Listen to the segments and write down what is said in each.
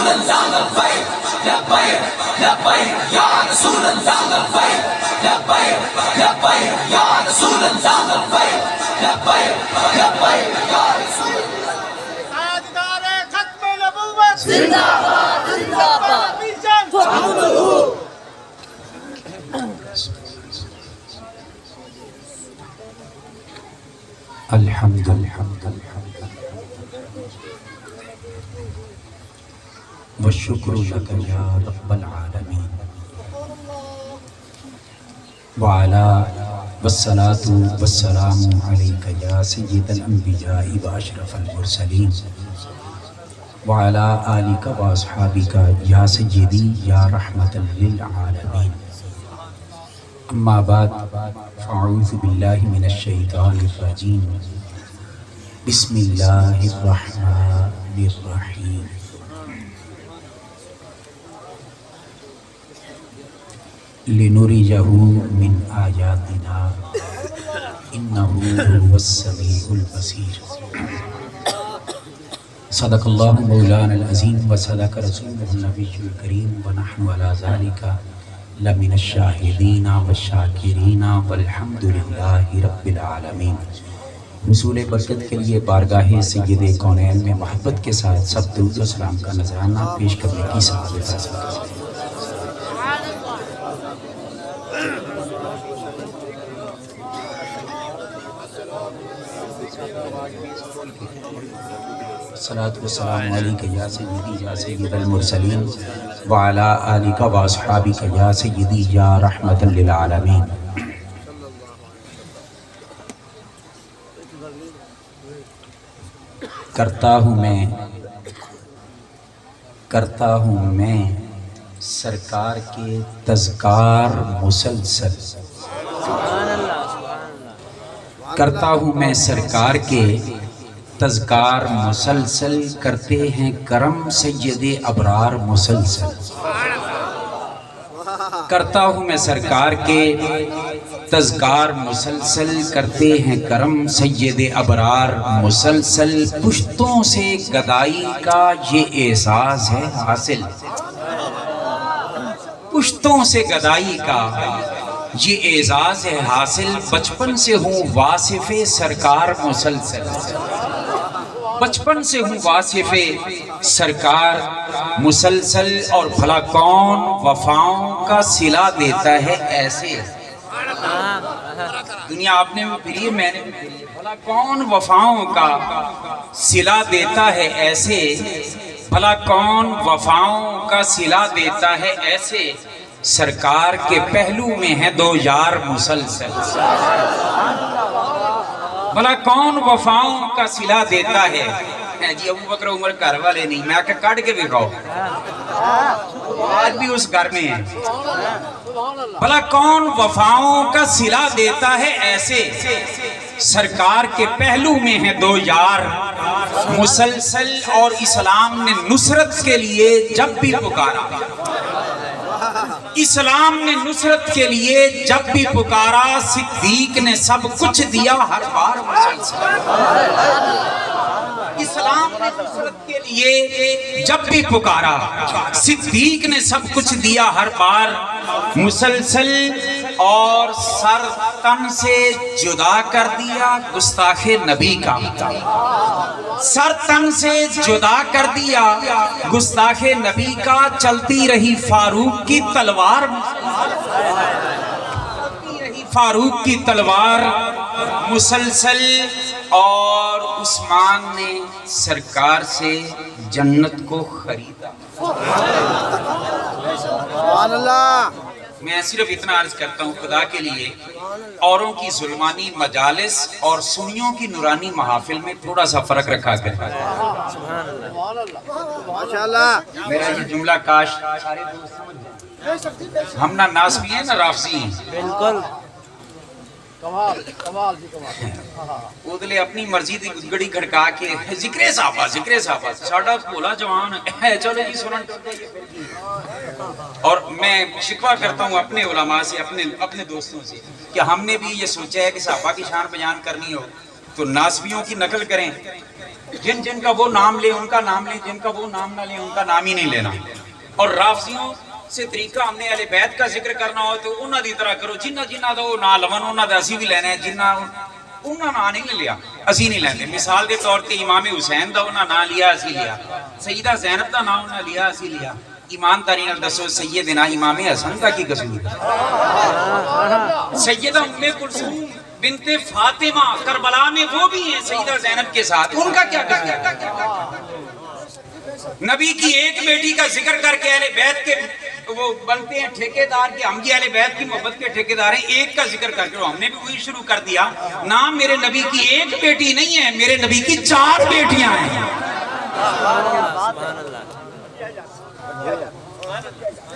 رسول اللہ لبیک لبیک لبیک یا رسول اللہ لبیک لبیک لبیک یا رسول اللہ لبیک لبیک لبیک یا رسول اللہ تاجدار ختم نبوت زندہ باد زندہ باد فخر الحمد والشکر لک یا رب العالمین والصلاة والسلام علیک یا سید الانبیاء و اشرف المرسلین وعلی آلک و اصحابک یا سیدی یا رحمت للعالمین اما بعد فاعوذ باللہ من الشیطان الرجیم بسم اللہ الرحمن الرحیم لنریہ من آیاتنا انہ هو السمیع البصیر صدق اللہ مولانا العظیم وصدق رسولہ النبی الکریم ونحن علی ذالک لمن الشاہدین والشاکرین والحمد للہ رب العالمین۔ حصول برکت کے لیے بارگاہ سید کونین میں محبت کے ساتھ سب درود و سلام کا نذرانہ پیش کرنے کی سعادت حاصل کرتے ہیں۔ الصلاة والسلام علیک یا سیدی یا سید المرسلین وعلی آلک و اصحابک یا سیدی یا رحمت للعالمین۔ کرتا ہوں میں سرکار کے تذکار مسلسل، کرتا ہوں میں سرکار کے تذکار مسلسل، کرتے ہیں کرم سید ابرار مسلسل۔ کرتا ہوں میں سرکار کے تذکار مسلسل، کرتے ہیں کرم سید ابرار مسلسل۔ پشتوں سے گدائی کا یہ اعزاز ہے حاصل، پشتوں سے گدائی کا یہ اعزاز ہے حاصل۔ بچپن سے ہوں واصف سرکار مسلسل، بچپن سے ہوں واصف سرکار مسلسل۔ اور بھلا کون وفاؤں کا صلہ دیتا ہے ایسے، دنیا آپ نے بھی پھری میں نے بھی پھری، بھلا کون وفاؤں کا صلہ دیتا ہے ایسے، بھلا کون وفاؤں کا صلہ دیتا ہے ایسے۔ سرکار کے پہلو میں ہیں دو یار مسلسل، بھلا کون وفاؤں کا صلہ دیتا ہے۔ جی ابو بکر عمر گھر والے نہیں، میں آکے کٹ کے دکھاؤ، آج بھی اس گھر میں ہیں۔ بھلا کون وفاؤں کا صلہ دیتا ہے ایسے، سرکار کے پہلو میں ہیں دو یار مسلسل۔ اور اسلام نے نصرت کے لیے جب بھی پکارا، اسلام نے نصرت کے لیے جب بھی پکارا، صدیق نے سب کچھ دیا ہر بار مسلسل۔ اسلام نے نصرت کے لیے جب بھی پکارا، صدیق نے سب کچھ دیا ہر بار مسلسل۔ اور سر تن سے جدا کر دیا گستاخ نبی کا، سر تن سے جدا کر دیا گستاخ نبی کا۔ چلتی رہی فاروق کی تلوار، چلتی رہی فاروق کی تلوار مسلسل۔ اور عثمان نے سرکار سے جنت کو خریدا۔ سبحان اللہ۔ میں صرف اتنا عرض کرتا ہوں خدا کے لیے، اوروں کی ظلمانی مجالس اور سنیوں کی نورانی محافل میں تھوڑا سا فرق رکھا کرتا ہے۔ ماشاءاللہ۔ میرا یہ جملہ کاش سارے دوست سمجھ جائیں، ہم نہ ناسبی ہیں نہ رافضی ہیں، بالکل کمال کمال جی کمال۔ ادلے اپنی مرضی دی گڑی کھڑکا کے ذکر صحابہ ساڈا بھولا جوان ہے، چلو جی سنن ٹوٹے یہ پھر کی۔ اور میں شکوہ کرتا ہوں اپنے علماء سے، اپنے دوستوں سے، کہ ہم نے بھی یہ سوچا ہے کہ صحابہ کی شان بیان کرنی ہو تو ناسبیوں کی نقل کریں، جن جن کا وہ نام لے ان کا نام لیں، جن کا وہ نام نہ لیں ان کا نام ہی نہیں لینا. اور رافضیوں سے طریقہ ہم نے اہل بیت کا ذکر کرنا ہو تو انہاں دی طرح کرو، جنہ جنہ دا وہ نام لون انہاں دا اسی بھی لینا ہے، جنہ انہاں نام نہیں لیا اسی نہیں لیندے. مثال دے طور تے امام حسین دا انہاں نام لیا اسی لیا، سیدہ زینب دا نام انہاں لیا اسی لیا. ایمانداری نال دسو سیدنا امام حسن کا کی قصور؟ سیدہ ام کلثوم بنت فاطمہ کربلا میں وہ بھی ہیں سیدہ زینب کے ساتھ، ان کا کیا قصور؟ نبی کی ایک بیٹی کا ذکر کر کے اہل بیت کے وہ بنتے ہیں ٹھیکیدار کہ ہم بھی اہل بیت کی محبت کے ٹھیکیدار ہیں. ایک کا ذکر کر کے ہم نے بھی وہی شروع کر دیا. نام میرے نبی کی ایک بیٹی نہیں ہے، میرے نبی کی 4 بیٹیاں ہیں.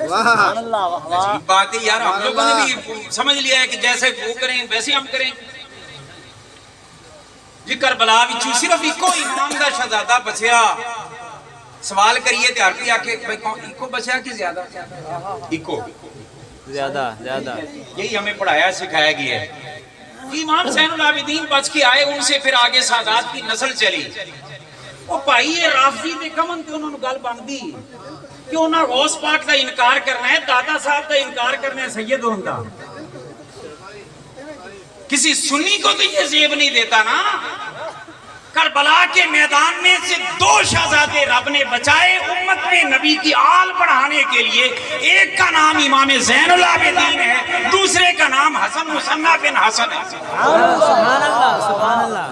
عجیب بات ہے یار، ہم لوگوں نے بھی سمجھ لیا ہے کہ جیسے وہ کریں ویسے ہم کریں. جی کربلا وچوں صرف ایکو امام دا شہزادہ بچیا، سوال کریے تے ہر کوئی آکھے بھائی ایکو بچیا کہ زیادہ؟ ایکو زیادہ. یہی ہمیں پڑھایا سکھایا گیا ہے. امام زین العابدین بچ کے آئے، ان سے پھر آگے سادات کی نسل چلی. وہ بھائی رافضی دے کمن تے انہوں نے گل بندی کہ انہاں غوث پاک دا انکار کرنا ہے، دادا صاحب دا انکار کرنا ہے سید ہوندا. کسی سنی کو تو یہ زیب نہیں دیتا نا. کربلا کے میدان میں سے 2 شہزادے رب نے بچائے امت میں نبی کی آل بڑھانے کے لیے. ایک کا نام امام زین العابدین ہے، دوسرے کا نام حسن مصنع بن حسن ہے. سبحان اللہ سبحان اللہ.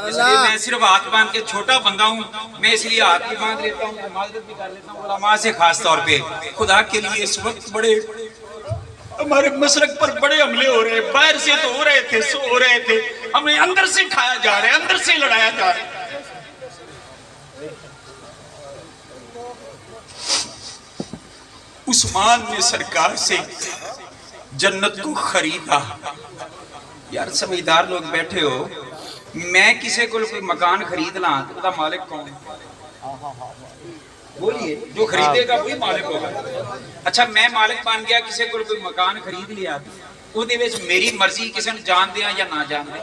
اس لیے میں صرف ہاتھ باندھ کے چھوٹا بندہ ہوں، میں اس لیے ہاتھ بھی باندھ لیتا ہوں، معذرت بھی کر لیتا ہوں علماء سے خاص طور پہ. خدا کے لیے اس وقت بڑے ہمارے مسلک پر بڑے حملے ہو رہے ہیں. باہر سے تو ہو رہے تھے، سو ہو رہے تھے، ہمیں اندر سے کھایا جا رہا ہے، اندر سے لڑایا جا رہا ہے. عثمان نے سرکار سے جنت کو خریدا. یار سمجھدار لوگ بیٹھے ہو، میں کسی کو کوئی مکان خرید لاں تو دا مالک کون ہے؟ بولیے، جو خریدے گا وہی مالک ہوگا. اچھا میں مالک بن گیا، کسی کو کوئی مکان خرید لیا، وہ دے وچ میری مرضی کسی نے جان دیا یا نہ جان دیا،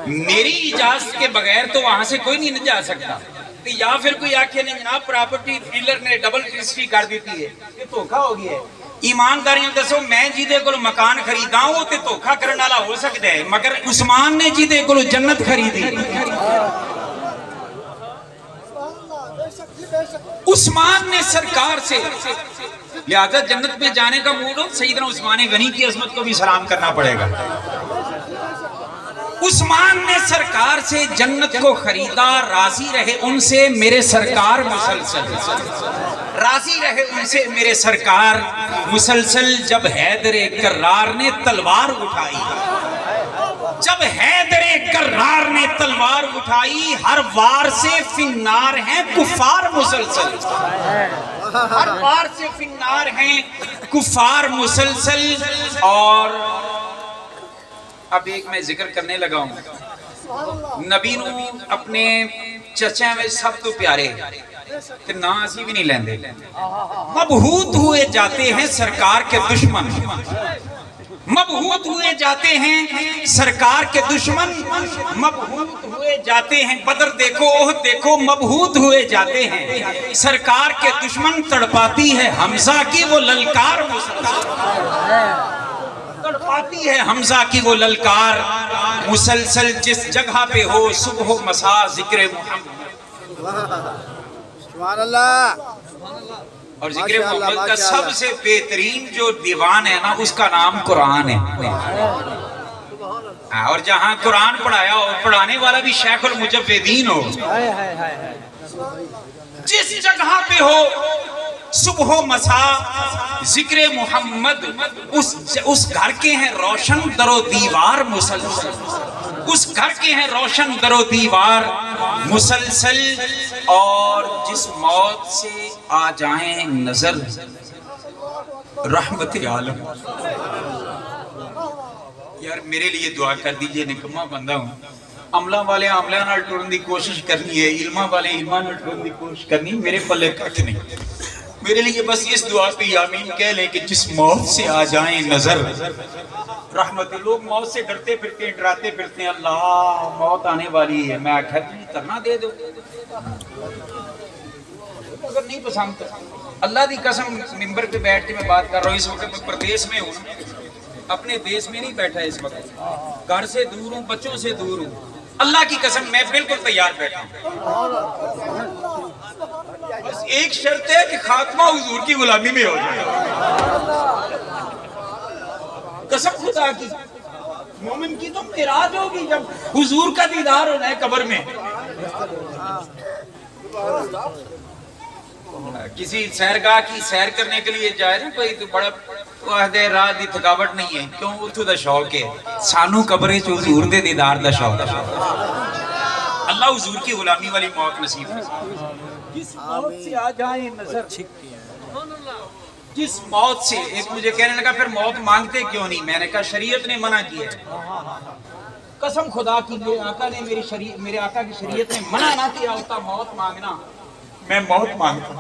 میری اجازت کے بغیر تو وہاں سے کوئی نہیں جا سکتا. یا پھر کوئی آکھے نہیں جناب پراپرٹی ڈیلر نے ڈبل رجسٹری کر دیتی ہے، یہ دھوکا ہو گیا ہے. ایمانداریاں دسو، میں جیدے کو مکان خریدا وہ تے دھوکا کرنے والا ہو سکتا ہے، مگر عثمان نے جیدے کو جنت خریدی. عثمان نے سرکار سے، لہذا جنت میں جانے کا موڈ ہو سیدنا عثمان غنی کی عظمت کو بھی سلام کرنا پڑے گا. عثمان نے سرکار سے جنت کو خریدا، راضی رہے ان سے میرے سرکار مسلسل، راضی رہے ان سے میرے سرکار مسلسل. جب حیدر کرار نے تلوار اٹھائی، جب حیدر کرار نے تلوار اٹھائی، ہر وار سے فنار ہیں کفار مسلسل، ہر وار سے فنار ہیں کفار مسلسل. اور اب ایک میں ذکر کرنے لگا ہوں، نبی نو اپنے چچا میں سب تو پیارے تے نا اسی بھی نہیں لیندے. مبہوت ہوئے جاتے ہیں سرکار کے دشمن، مبہوت ہوئے جاتے ہیں سرکار کے دشمن، مبہوت ہوئے جاتے ہیں. بدر دیکھو احد دیکھو، مبہوت ہوئے جاتے ہیں سرکار کے دشمن. تڑپاتی ہے حمزہ کی وہ للکار مسلسل، تڑپاتی ہے حمزہ کی وہ للکار مسلسل. جس جگہ پہ ہو صبح و مساء ذکر محمد، سبحان اللہ. اور ذکر محمد کا سب سے بہترین جو دیوان ہے نا اس کا نام قرآن ہے. اور جہاں قرآن پڑھایا ہو، پڑھانے والا بھی شیخ المجویدین ہو، جس جگہ پہ ہو صبح و مساء ذکر محمد، اس گھر کے ہیں روشن در و دیوار مسلسل، اس گھر کے ہیں روشن در و دیوار مسلسل. اور جس موت سے آ جائیں نظر رحمت عالم. یار میرے لیے دعا کر دیجئے، نکما بندہ ہوں. عملہ والے عملہ نال ٹرن دی کوشش کرنی ہے، علمہ والے علمہ نال ٹرن دی کوشش کرنی، میرے پلے کٹ نہیں. میرے لیے بس اس دعا پہ آمین کہہ لیں کہ جس موت سے آ جائیں نظر رحمت لوگ موت سے ڈرتے پھرتے ہیں، ڈراتے پھرتے ہیں، اللہ موت آنے والی ہے، میں آخر کرنا دے دو اگر نہیں پسند۔ اللہ دی قسم ممبر پہ بیٹھ کے میں بات کر رہا ہوں، اس وقت میں پردیس میں ہوں، اپنے دیش میں نہیں بیٹھا اس وقت، گھر سے دور ہوں، بچوں سے دور ہوں، اللہ کی قسم میں بالکل تیار بیٹھا ہوں، بس ایک شرط ہے کہ خاتمہ حضور کی غلامی میں ہو جائے، قسم خدا کی۔ مومن کی تو معراج ہوگی جب حضور کا دیدار ہونا ہے قبر میں۔ کسی سیرگاہ کی سیر کرنے کے لیے جائے نا کوئی تو بڑا وحدے رات دی تھکاوٹ نہیں ہے، کیوں اتھو دا شوق ہے، سانو قبرے چ حضور دے دیدار دا شوق ہے۔ اللہ حضور کی غلامی والی موت نصیب کرے۔ جس موت سے آ جائیں نظر، جس موت سے، ایک مجھے کہنے لگا پھر موت مانگتے کیوں نہیں، میں نے کہا شریعت نے منع کیا ہے، قسم خدا کی میرے آقا نے میرے آقا کی شریعت نے منع نہ کیا ہوتا موت مانگنا، میں موت مانگتا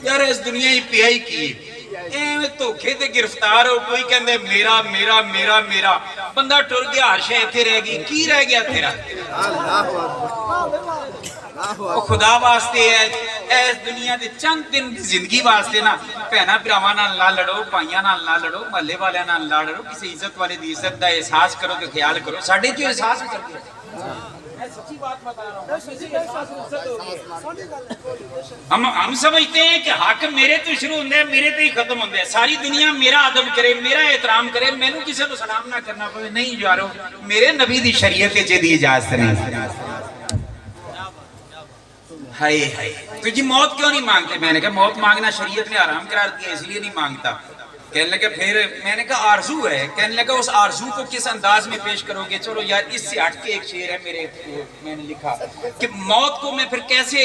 یار۔ اس دنیا ہی پیائی کی ایویں دھوکھے تے گرفتار ہو، کوئی کہندے میرا میرا میرا میرا، بندہ ٹر گیا، ہر شے ایتھے رہ گئی، کی رہ گیا تیرا؟ وہ خدا واسطے ہے، اس دنیا دے چند دن دی زندگی واسطے نا بہنا بھراواں نال نہ لڑو، بھائیاں نال نہ لڑو، محلے والے نال نہ لڑو، کسی عزت والے دی عزت دا احساس کرو تے خیال کرو۔ ساڈے کیوں احساس نہیں کرتے؟ میں سچی بات بتا رہا ہوں، ہم سمجھتے ہیں کہ حق میرے تو شروع ہوندے ہے، میرے تو ہی ختم ہوندے ہے، ساری دنیا میرا ادب کرے، میرا احترام کرے، میں نے کسی کو سلام نہ کرنا پڑے۔ نہیں یارو، میرے نبی دی شریعت تے دی اجازت نہیں۔ ہائے ہائے، تو جی موت کیوں نہیں مانگتے؟ میں نے کہا موت مانگنا شریعت نے حرام قرار دیا، اس لیے نہیں مانگتا۔ کہنے لگا پھر میں نے کہا آرزو ہے، کہنے لگا اس آرزو کو کس انداز میں پیش کرو گے؟ چلو یار اس سے ہٹ کے ایک شعر ہے میرے، میں نے لکھا کہ موت کو میں پھر کیسے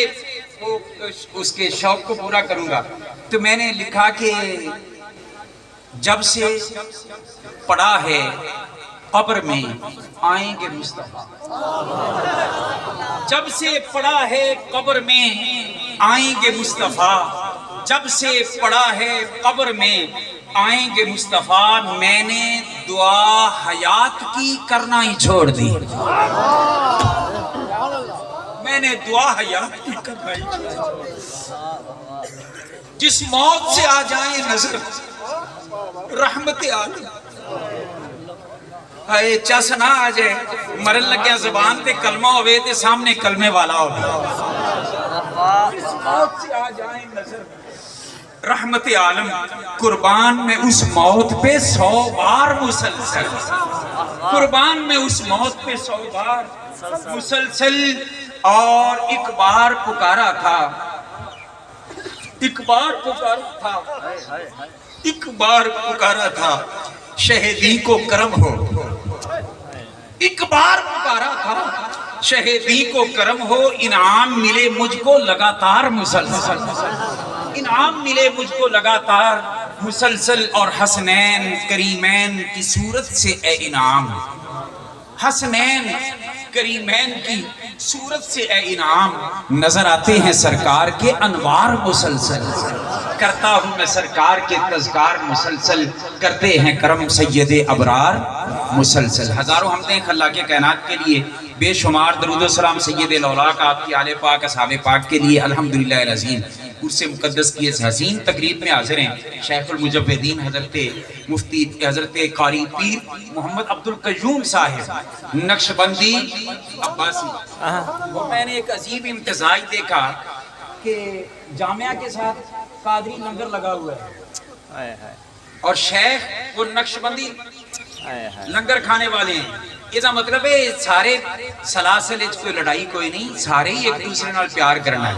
اس کے شوق کو پورا کروں گا، تو میں نے لکھا کہ جب سے پڑا ہے قبر میں آئیں گے مصطفیٰ، جب سے پڑا ہے قبر میں آئیں گے مصطفیٰ، جب سے پڑا ہے قبر میں آئیں گے مصطفیٰ، میں نے دعا حیات کی کرنا ہی چھوڑ دی، میں نے دعا حیات کی کرنا ہی چھوڑ دی۔ جس موت سے آ جائیں نظر رحمت عالم، اے چس نہ آ جائے، مرن لگیا زبان تے کلمہ ہوئے تے سامنے کلمے والا ہوئے، جس موت سے آ جائیں نظر رحمت عالم، قربان میں اس موت پہ 100 بار مسلسل، قربان میں اس موت پہ 100 بار مسلسل، اور ایک بار پکارا تھا، ایک بار پکارا تھا، ایک بار پکارا تھا، شہیدی کو کرم ہو، ایک بار پکارا تھا، شہیدی کو کرم ہو، انعام ملے مجھ کو لگاتار مسلسل، انعام ملے مجھ کو لگاتار مسلسل، اور حسنین کریمین کی صورت سے اے انعام، حسنین کریمین کی صورت سے اے انعام، نظر آتے ہیں سرکار کے انوار مسلسل، کرتا ہوں میں سرکار کے تذکار مسلسل، کرتے ہیں کرم سید ابرار مسلسل۔ ہزاروں حمدیں خلاق کائنات کے لیے، بے شمار درود و سلام سید الاولاق آپ کی آل پاک اصحاب پاک کے لیے، الحمدللہ العظیم۔ عرص مقدس کی اس حسین تقریب میں حاضر ہیں شیخ المجویدین حضرت مفتی حضرت قاری پیر محمد عبدالقیوم صاحب نقشبندی عباسی۔ اور میں نے ایک عجیب امتزاج دیکھا کہ جامعہ کے ساتھ قادری لنگر لگا ہوا ہے، اور شیخ وہ نقشبندی لنگر کھانے والے ہیں۔ یہ مطلب ہے سارے سلاسل کوئی لڑائی کوئی نہیں، سارے ہی ایک دوسرے نال پیار کرنا ہے۔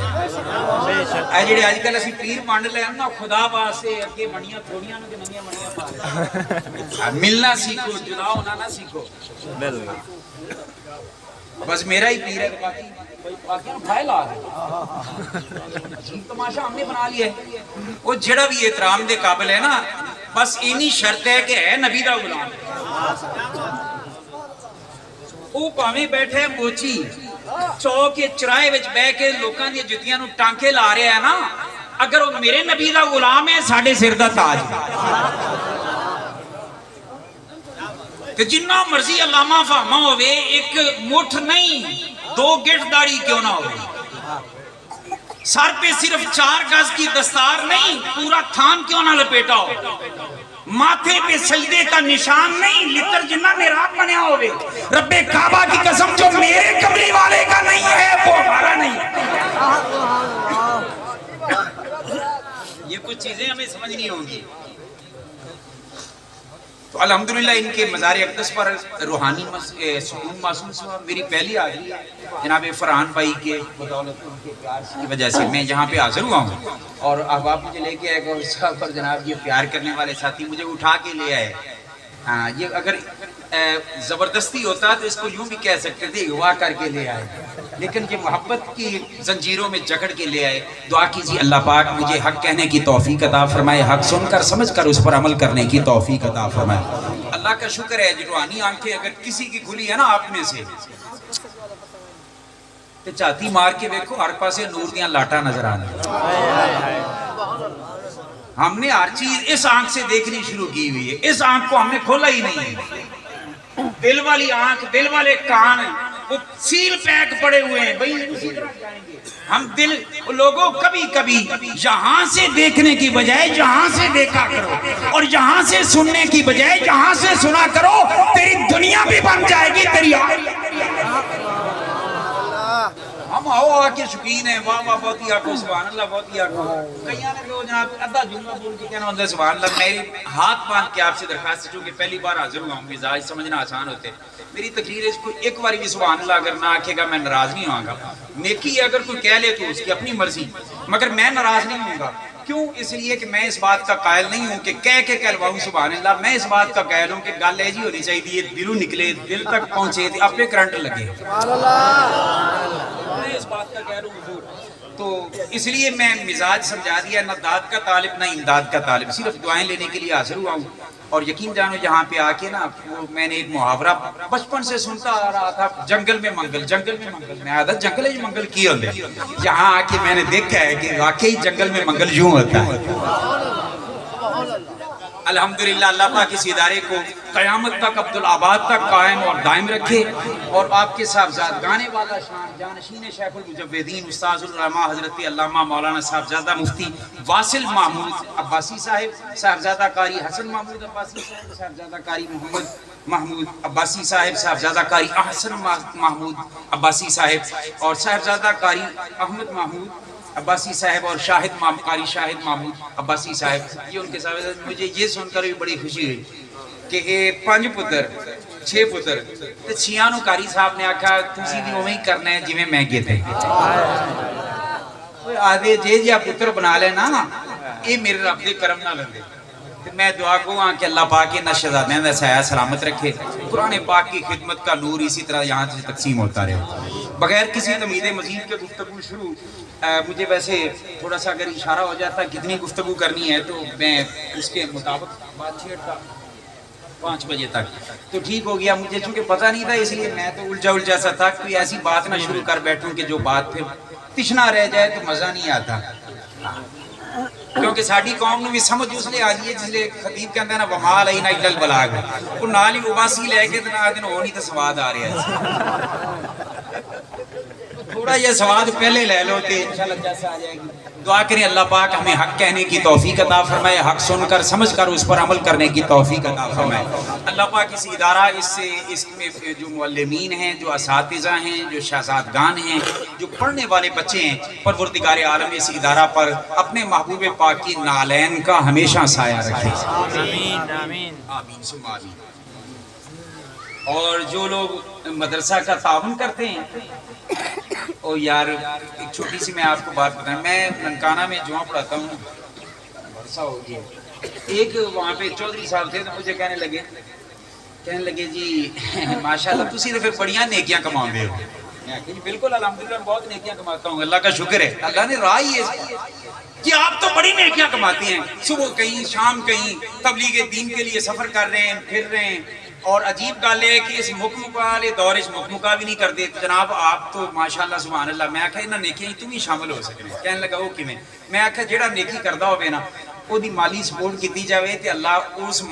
اے جڑے اج کل اسی پیر منڈ لے نا، خدا واسطے اگے بنیاں تھوڑیاں نوں تے نویاں بنیاں پا لے، ملنا سیکھو، جدا ہونا نہ سیکھو۔ بس میرا ہی پیر ہے، باقی پھیل آ گئے، تماشا ہم نے بنا لیا ہے۔ وہ جڑا بھی احترام دے قابل ہے نا، بس اینی شرط ہے کہ ہے نبی دا غلام، وہ پاویں بیٹھے موچی چوک کے چرائے وچ بہ کے لوکاں دی جُتیاں نوں ٹانکے لا رہا ہے نا، اگر وہ میرے نبی دا غلام ہے، ساڈے سر دا تاج۔ کہ جنہ مرضی علامہ فہمہ ہوئے ایک مٹھ نہیں 2 گٹھ داڑھی کیوں نہ ہوئے، سر پہ صرف 4 گز کی دستار نہیں پورا تھان کیوں نہ لپیٹا ہو، ماتھے پہ سجدے کا نشان نہیں لتر جنہ میراب بنیا ہوئے، رب کعبہ کی قسم جو میرے کملی والے کا نہیں ہے وہ ہمارا نہیں ہے۔ یہ کچھ چیزیں ہمیں سمجھنی ہوں گی۔ تو الحمدللہ ان کے مزار اقدس پر روحانی سکون محسوس ہوا۔ میری پہلی حاضری جناب فرحان بھائی کے بدولت ان کے پیار کی وجہ سے میں یہاں پہ حاضر ہوا ہوں، اور احباب مجھے لے کے آئے گا اس پر جناب یہ پیار کرنے والے ساتھی مجھے اٹھا کے لے آئے۔ ہاں یہ اگر زبردستی ہوتا تو اس کو یوں بھی کہہ سکتے تھے اغوا کر کے لے آئے، لیکن یہ محبت کی زنجیروں میں جکڑ کے لے آئے۔ دعا کیجیے اللہ پاک مجھے حق کہنے کی توفیق عطا فرمائے، حق سن کر سمجھ کر اس پر عمل کرنے کی توفیق عطا فرمائے۔ اللہ کا شکر ہے جو روحانی آنکھیں اگر کسی کی کھلی ہے نا آپ میں سے تو چاتی مار کے دیکھو ہر پاسے نور دیاں لاٹا نظر آنے۔ ہم نے ہر چیز اس آنکھ سے دیکھنی شروع کی ہوئی ہے، اس آنکھ کو ہم نے کھولا ہی نہیں ہے۔ دل والی آنکھ، دل والے کان وہ سیل پیک پڑے ہوئے ہیں بھئی اسی طرح جائیں گے ہم۔ دل لوگوں کبھی کبھی یہاں سے دیکھنے کی بجائے یہاں سے دیکھا کرو، اور یہاں سے سننے کی بجائے یہاں سے سنا کرو، تیری دنیا بھی بن جائے گی تیری ہم ہوا کے شکین ہیں، واہ واہ بہت ہی آکھو سبحان اللہ بہت ہی آکھو۔ کئیاں نے کہ جناب ادھا جملہ بول کے کہنا ہوتا ہے سبحان اللہ۔ میری ہاتھ باندھ کے آپ سے درخواست ہے چونکہ پہلی بار حاضر ہوا ہوں، مزاج سمجھنا آسان ہوتے، میری تقریر ہے اس کو ایک باری بھی سبحان اللہ اگر نہ آکھے گا میں ناراض نہیں ہوں گا۔ نیکی ہے اگر کوئی کہہ لے تو اس کی اپنی مرضی، مگر میں ناراض نہیں ہوں گا۔ کیوں؟ اس لیے کہ میں اس بات کا قائل نہیں ہوں کہ کہہ کے کہلواؤں سبحان اللہ، میں اس بات کا قائل ہوں کہ گل ایجی ہونی چاہیے دلوں نکلے، دل تک پہنچے، اپنے کرنٹ لگے۔ میں اس بات کا کہہ رہا ہوں حضور، تو اس لیے میں مزاج سمجھا دیا، نہ داد کا طالب نہ امداد کا طالب، صرف دعائیں لینے کے لیے حاضر ہوا ہوں۔ اور یقین جانو یہاں پہ آ کے نا میں نے ایک محاورہ بچپن سے سنتا آ رہا تھا، جنگل میں منگل، جنگل میں منگل، میں عادت جنگل ہے منگل کی ہوتے، یہاں آ کے میں نے دیکھا ہے کہ واقعی جنگل میں منگل یوں ہوتا ہے۔ الحمدللہ اللہ پاک اس ادارے کو قیامت تک عبدالآباد تک قائم اور دائم رکھے، اور آپ کے صاحبزاد گانے والا شان جانشین شیخ المجویدین استاذ العلماء حضرت علامہ مولانا صاحبزادہ مفتی واصل محمود عباسی صاحب، صاحبزادہ قاری حسن محمود عباسی صاحب، صاحبزادہ قاری محمود عباسی صاحب، صاحبزادہ قاری احسن محمود عباسی صاحب، اور صاحبزادہ قاری احمد محمود عباسی صاحب، اور شاہد قاری شاہد محمود عباسی صاحب، یہ ان کے صاحب۔ مجھے یہ سن کر بھی بڑی خوشی ہوئی کہ 5 پتر 6 پتر تے 6 نو قاری صاحب نے آکھا تسی بھی اوویں ہی کرنا ہے جویں میں کیتے آدھے جے جیا پتر بنا لینا اے میرے رب دے کرم نہ لندے۔ میں دعا کو کہ اللہ پاک کے شہزادیاں دا سایہ سلامت رکھے، قرآن پاک کی خدمت کا نور اسی طرح یہاں سے تقسیم ہوتا رہے۔ بغیر کسی تمہید مزید کے گفتگو شروع، مجھے ویسے تھوڑا سا اگر اشارہ ہو جاتا کتنی گفتگو کرنی ہے تو میں اس کے مطابق بات چھیڑتا 5 بجے تک تو ٹھیک ہو گیا۔ مجھے چونکہ پتہ نہیں تھا اس لیے میں تو الجھا سا تھا، کوئی ایسی بات نہ شروع کر بیٹھوں کہ جو بات پھر تشنا رہ جائے تو مزہ نہیں آتا، کیونکہ ساڑی قوم نے بھی سمجھ اس لئے آجیے جس لئے خطیب کہندہ ہے نا وَمَا عَلَيْنَا إِلَّا الْبَلَاغُ، وہ نالی اباسی لے کے دن آدھن ہونی تو سواد آ رہے ہیں، تھوڑا یہ سواد پہلے لے لو کہ انشاءاللہ جیسا آ جائے گی۔ دعا کریں اللہ پاک ہمیں حق کہنے کی توفیق عطا فرمائے، حق سن کر سمجھ کر اس پر عمل کرنے کی توفیق عطا فرمائے۔ اللہ پاک اس ادارہ اس میں جو معلمین ہیں، جو اساتذہ ہیں، جو شہزادگان ہیں، جو پڑھنے والے بچے ہیں، پروردگار عالم اس ادارہ پر اپنے محبوب پاک کی نالین کا ہمیشہ سایہ رکھے، آمین آمین آمین ثم آمین۔ اور جو لوگ مدرسہ کا تعاون کرتے ہیں، او یار ایک چھوٹی سی میں آپ کو بات بتاؤں، میں ننکانہ میں جوان پڑھاتا ہوں، برسہ ہو گیا، ایک وہاں پہ چودھری صاحب تھے تو مجھے کہنے لگے جی ماشاءاللہ تسی تو پھر بڑیاں نیکیاں کماؤں ہو۔ میں کہا جی بالکل الحمدللہ بہت نیکیاں کماتا ہوں، اللہ کا شکر ہے، اللہ نے راہ ہی ہے کہ آپ تو بڑی نیکیاں کماتے ہیں، صبح کہیں شام کہیں تبلیغ دین کے لیے سفر کر رہے ہیں، پھر رہے ہیں، اور عجیب گال ہے کہ اس مکمل دور اس مکمل بھی نہیں کر دے جناب آپ تو ماشاءاللہ سبحان اللہ۔ میں آکھا انہاں نیکیاں تم ہی شامل ہو سکتے ہیں، کہنے لگا وہ کیویں؟ میں آکھا جیڑا نیکی کردا ہوے نا ਉਹਦੀ ਮਾਲੀ ਸਪੋਰਟ ਕੀਤੀ ਜਾਵੇ ਤੇ ਅੱਲਾਹ ਉਸ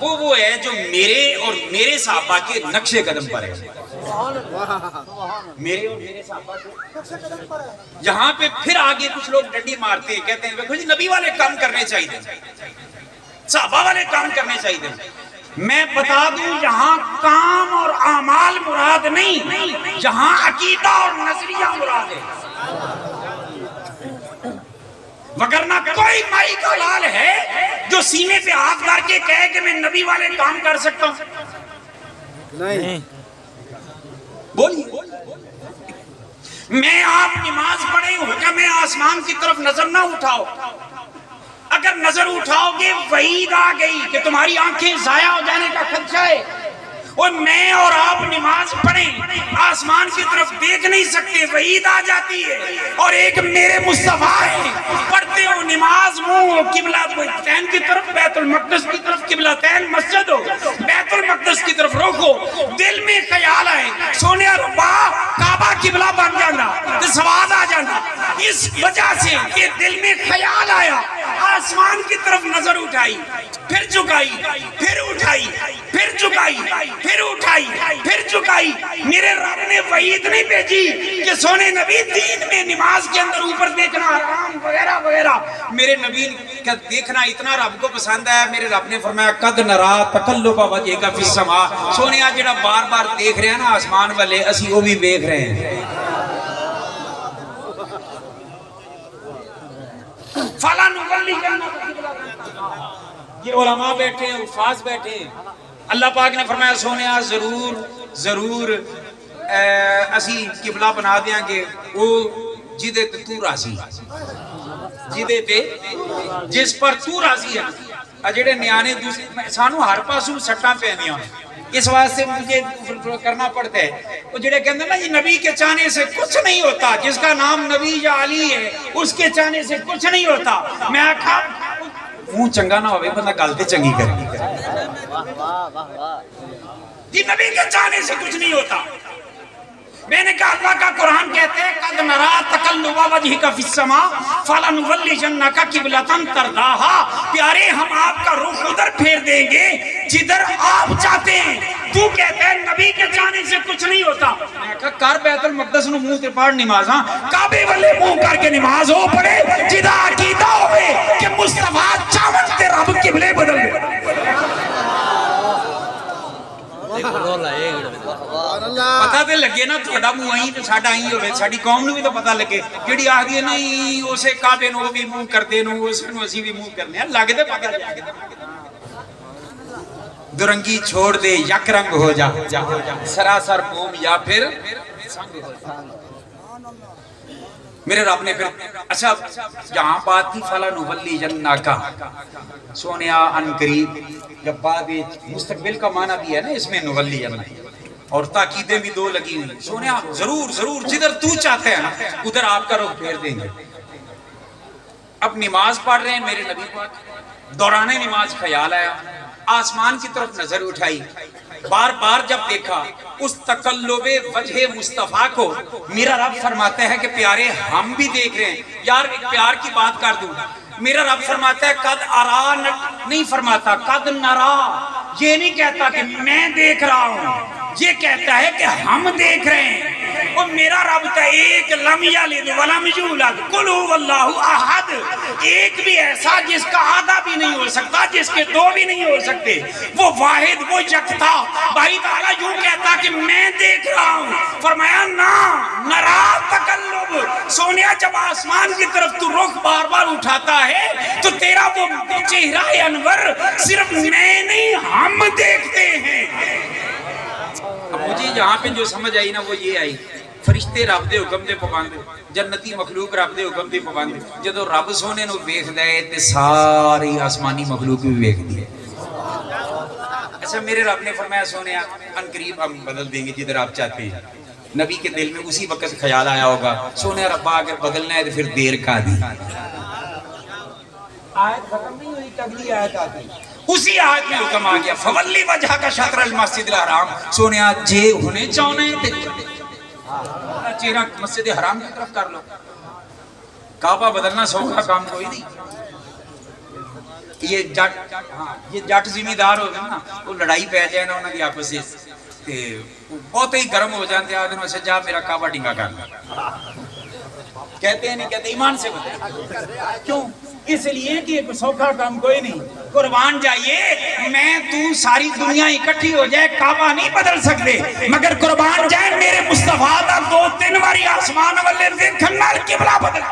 وہ ہے جو میرے اور میرے صحابہ کے نقش قدم پر ہے. میرے اور میرے صحابہ کے یہاں پہ پھر آگے کچھ لوگ ڈنڈی مارتے ہیں, کہتے ہیں دیکھو جی نبی والے کام کرنے چاہیے, صحابہ والے کام کرنے چاہیے. میں بتا دوں یہاں کام اور اعمال مراد نہیں, یہاں عقیدہ اور نظریہ مراد ہے. وگرنہ کوئی مائی کا لال ہے جو سینے پہ ہاتھ دار کے کہے کہ میں نبی والے کام کر سکتا ہوں؟ نہیں. بولیے. میں آپ نماز پڑھے حکم آسمان کی طرف نظر نہ اٹھاؤ, اگر نظر اٹھاؤ گے وعید آ گئی کہ تمہاری آنکھیں ضائع ہو جانے کا خدشہ ہے. اور میں اور آپ نماز پڑھیں آسمان کی طرف دیکھ نہیں سکتے, وعید آ جاتی ہے. اور ایک میرے مصطفیٰ ہے, پڑھتے ہو نماز منہ قبلہ تین کی طرف, بیت المقدس کی طرف قبلہ تین مسجد ہو, بیت المقدس کی طرف رخ ہو, دل میں خیال آئے سونے ربا کعبہ قبلہ بن جانا تو سواد آ جانا. اس وجہ سے کہ دل میں خیال آیا, آسمان کی طرف نظر اٹھائی, پھر جھکائی, پھر اٹھائی, پھر جھکائی, پھر اٹھائی, پھر جھکائی. میرے رب نے وعید نہیں بھیجی کہ سونے نبی دین میں نماز کے اندر اوپر دیکھنا حرام وغیرہ وغیرہ. میرے نبی کا دیکھنا اتنا رب کو پسند آیا, میرے رب نے فرمایا قد نرا تقلب وجهک فی السماء. سونے جڑا بار بار دیکھ رہے ہیں نا آسمان والے, اسی وہ بھی دیکھ رہے ہیں. فَلَا نُوَلِّيَنَّكَ, یہ علماء بیٹھے ہیں, حفاظ بیٹھے ہیں. اللہ پاک نے فرمایا سونیا ضرور ضرور اسی قبلہ بنا دیاں گے وہ جدے تے تو راضی, جدے تے جس پر تو راضی ہے. جڑے نیانے دوسرے سانو ہر پاسوں سٹاں پہنیاں, اس واسطے مجھے کرنا پڑتا ہے. وہ جڑے کہتے ہیں نا یہ نبی کے چاہنے سے کچھ نہیں ہوتا, جس کا نام نبی یا علی ہے اس کے چاہنے سے کچھ نہیں ہوتا. میں آکھا منہ چنگا نہ ہوئے بندہ گل تے چنگی کرے. یہ نبی کے چاہنے سے کچھ نہیں ہوتا. میں نے کہا اللہ کا قرآن کہتے ہیں قد نرا تقلب وجهک فی السماء فلنولیجنک قبلۃ ترضاها. پیارے ہم آپ کا رخ ادھر پھیر دیں گے جدھر آپ چاہتے ہیں. تو کہتے ہیں نبی کے چاہنے سے کچھ نہیں ہوتا. میں کہا کر بیت المقدس نو منہ تے پڑھ نماز, ہاں کعبے والے منہ کر کے نماز ہو پڑے جدا عقیدہ ہوئے کہ مصطفیٰ چاون تے رب قبلے بدل دے. پتہ تے لگے نا تھوڑا منہ آئی تو ساڈا آئی ہوئے, ساڈی قوم نو بھی تو پتہ لگے. جڑی آخ دی نہیں اسے کعبے نو بھی منہ کرتے نو اس نو اسی بھی منہ کرنے لگ دے پتہ لگ دے. درنگی چھوڑ دے یک رنگ ہو جا, سراسر موم یا پھر سنگ ہو جا. میرے رب نے پھر اچھا یہاں بات تھی فَلَنُوَلِّيَنَّكَ, سونیا ان قریب جب بعد مستقبل کا معنی بھی ہے نا اس میں نولینا, اور تاکیدیں بھی دو لگی ہوئی. سونیا ضرور ضرور جدھر تو چاہتے ہیں نا ادھر آپ کا رخ پھیر دیں گے. اب نماز پڑھ رہے ہیں میرے نبی پاک, دوران نماز خیال آیا, آسمان کی طرف نظر اٹھائی, بار بار جب دیکھا اس تقلب وجہ مصطفیٰ کو, میرا رب فرماتا ہے کہ پیارے ہم بھی دیکھ رہے ہیں. یار ایک پیار کی بات کر دوں, میرا رب فرماتا ہے قد ارا نہیں فرماتا قد نرا. یہ نہیں کہتا کہ میں دیکھ رہا ہوں, یہ کہتا ہے کہ ہم دیکھ رہے ہیں. اور میرا رب کا ایک لم یلد ولم یولد قل هو اللہ احد, ایک بھی ایسا جس کا آدھا بھی نہیں ہو سکتا, جس کے دو بھی نہیں ہو سکتے, وہ واحد وہ یکتا. بھائی تعالیٰ یوں کہتا کہ میں دیکھ رہا ہوں, فرمایا نا نرا تقلب. سونیا جب آسمان کی طرف تو رخ بار بار اٹھاتا ہے تو تیرا وہ چہرہ انور صرف میں نہیں ہم دیکھتے ہیں. اب مجھے یہاں پہ جو سمجھ آئی نا وہ یہ آئی, فرشتے رب دے حکم دے پابند, جنتی مخلوق رب دے حکم دے پابند. جدو رب سونے نو ویکھدا ہے تے ساری آسمانی مخلوق بھی ویکھدی ہے. اچھا میرے رب نے فرمایا سونیا ان قریب ہم بدل دیں گے جدھر آپ چاہتے ہیں. نبی کے دل میں اسی وقت خیال آیا ہوگا سونیا ربا اگر بدلنا ہے تو پھر دیر کا دی. آیت ختم نہیں ہوئی, اگلی آیت آ گئی. اسی آیت میں حکم آ گیا فولی وجہ کا شطر المسجد الحرام. سونیا جے ہونے چاہنے تے چہرہ مسجد حرام کی طرف کر لو. کعبہ بدلنا سوکھا کام کوئی نہیں. یہ جٹ ہاں یہ جٹ ذمہ ہو گئے نا وہ لڑائی پی جائے نا انہوں کی آپس بہت ہی گرم ہو جاتے ہیں آدمی سے جا میرا کعبہ ڈنگا کر کہتے ہیں نہیں کہتے ایمان سے بتائیں کیوں اس لیے کہ سوکھا کام کوئی نہیں قربان جائیے میں تو ساری دنیا اکٹھی ہو جائے کعبہ نہیں بدل سکتے مگر قربان جائے میرے مصطفیٰ دا 2-3 باری آسمان والے دیکھن نال قبلہ بدل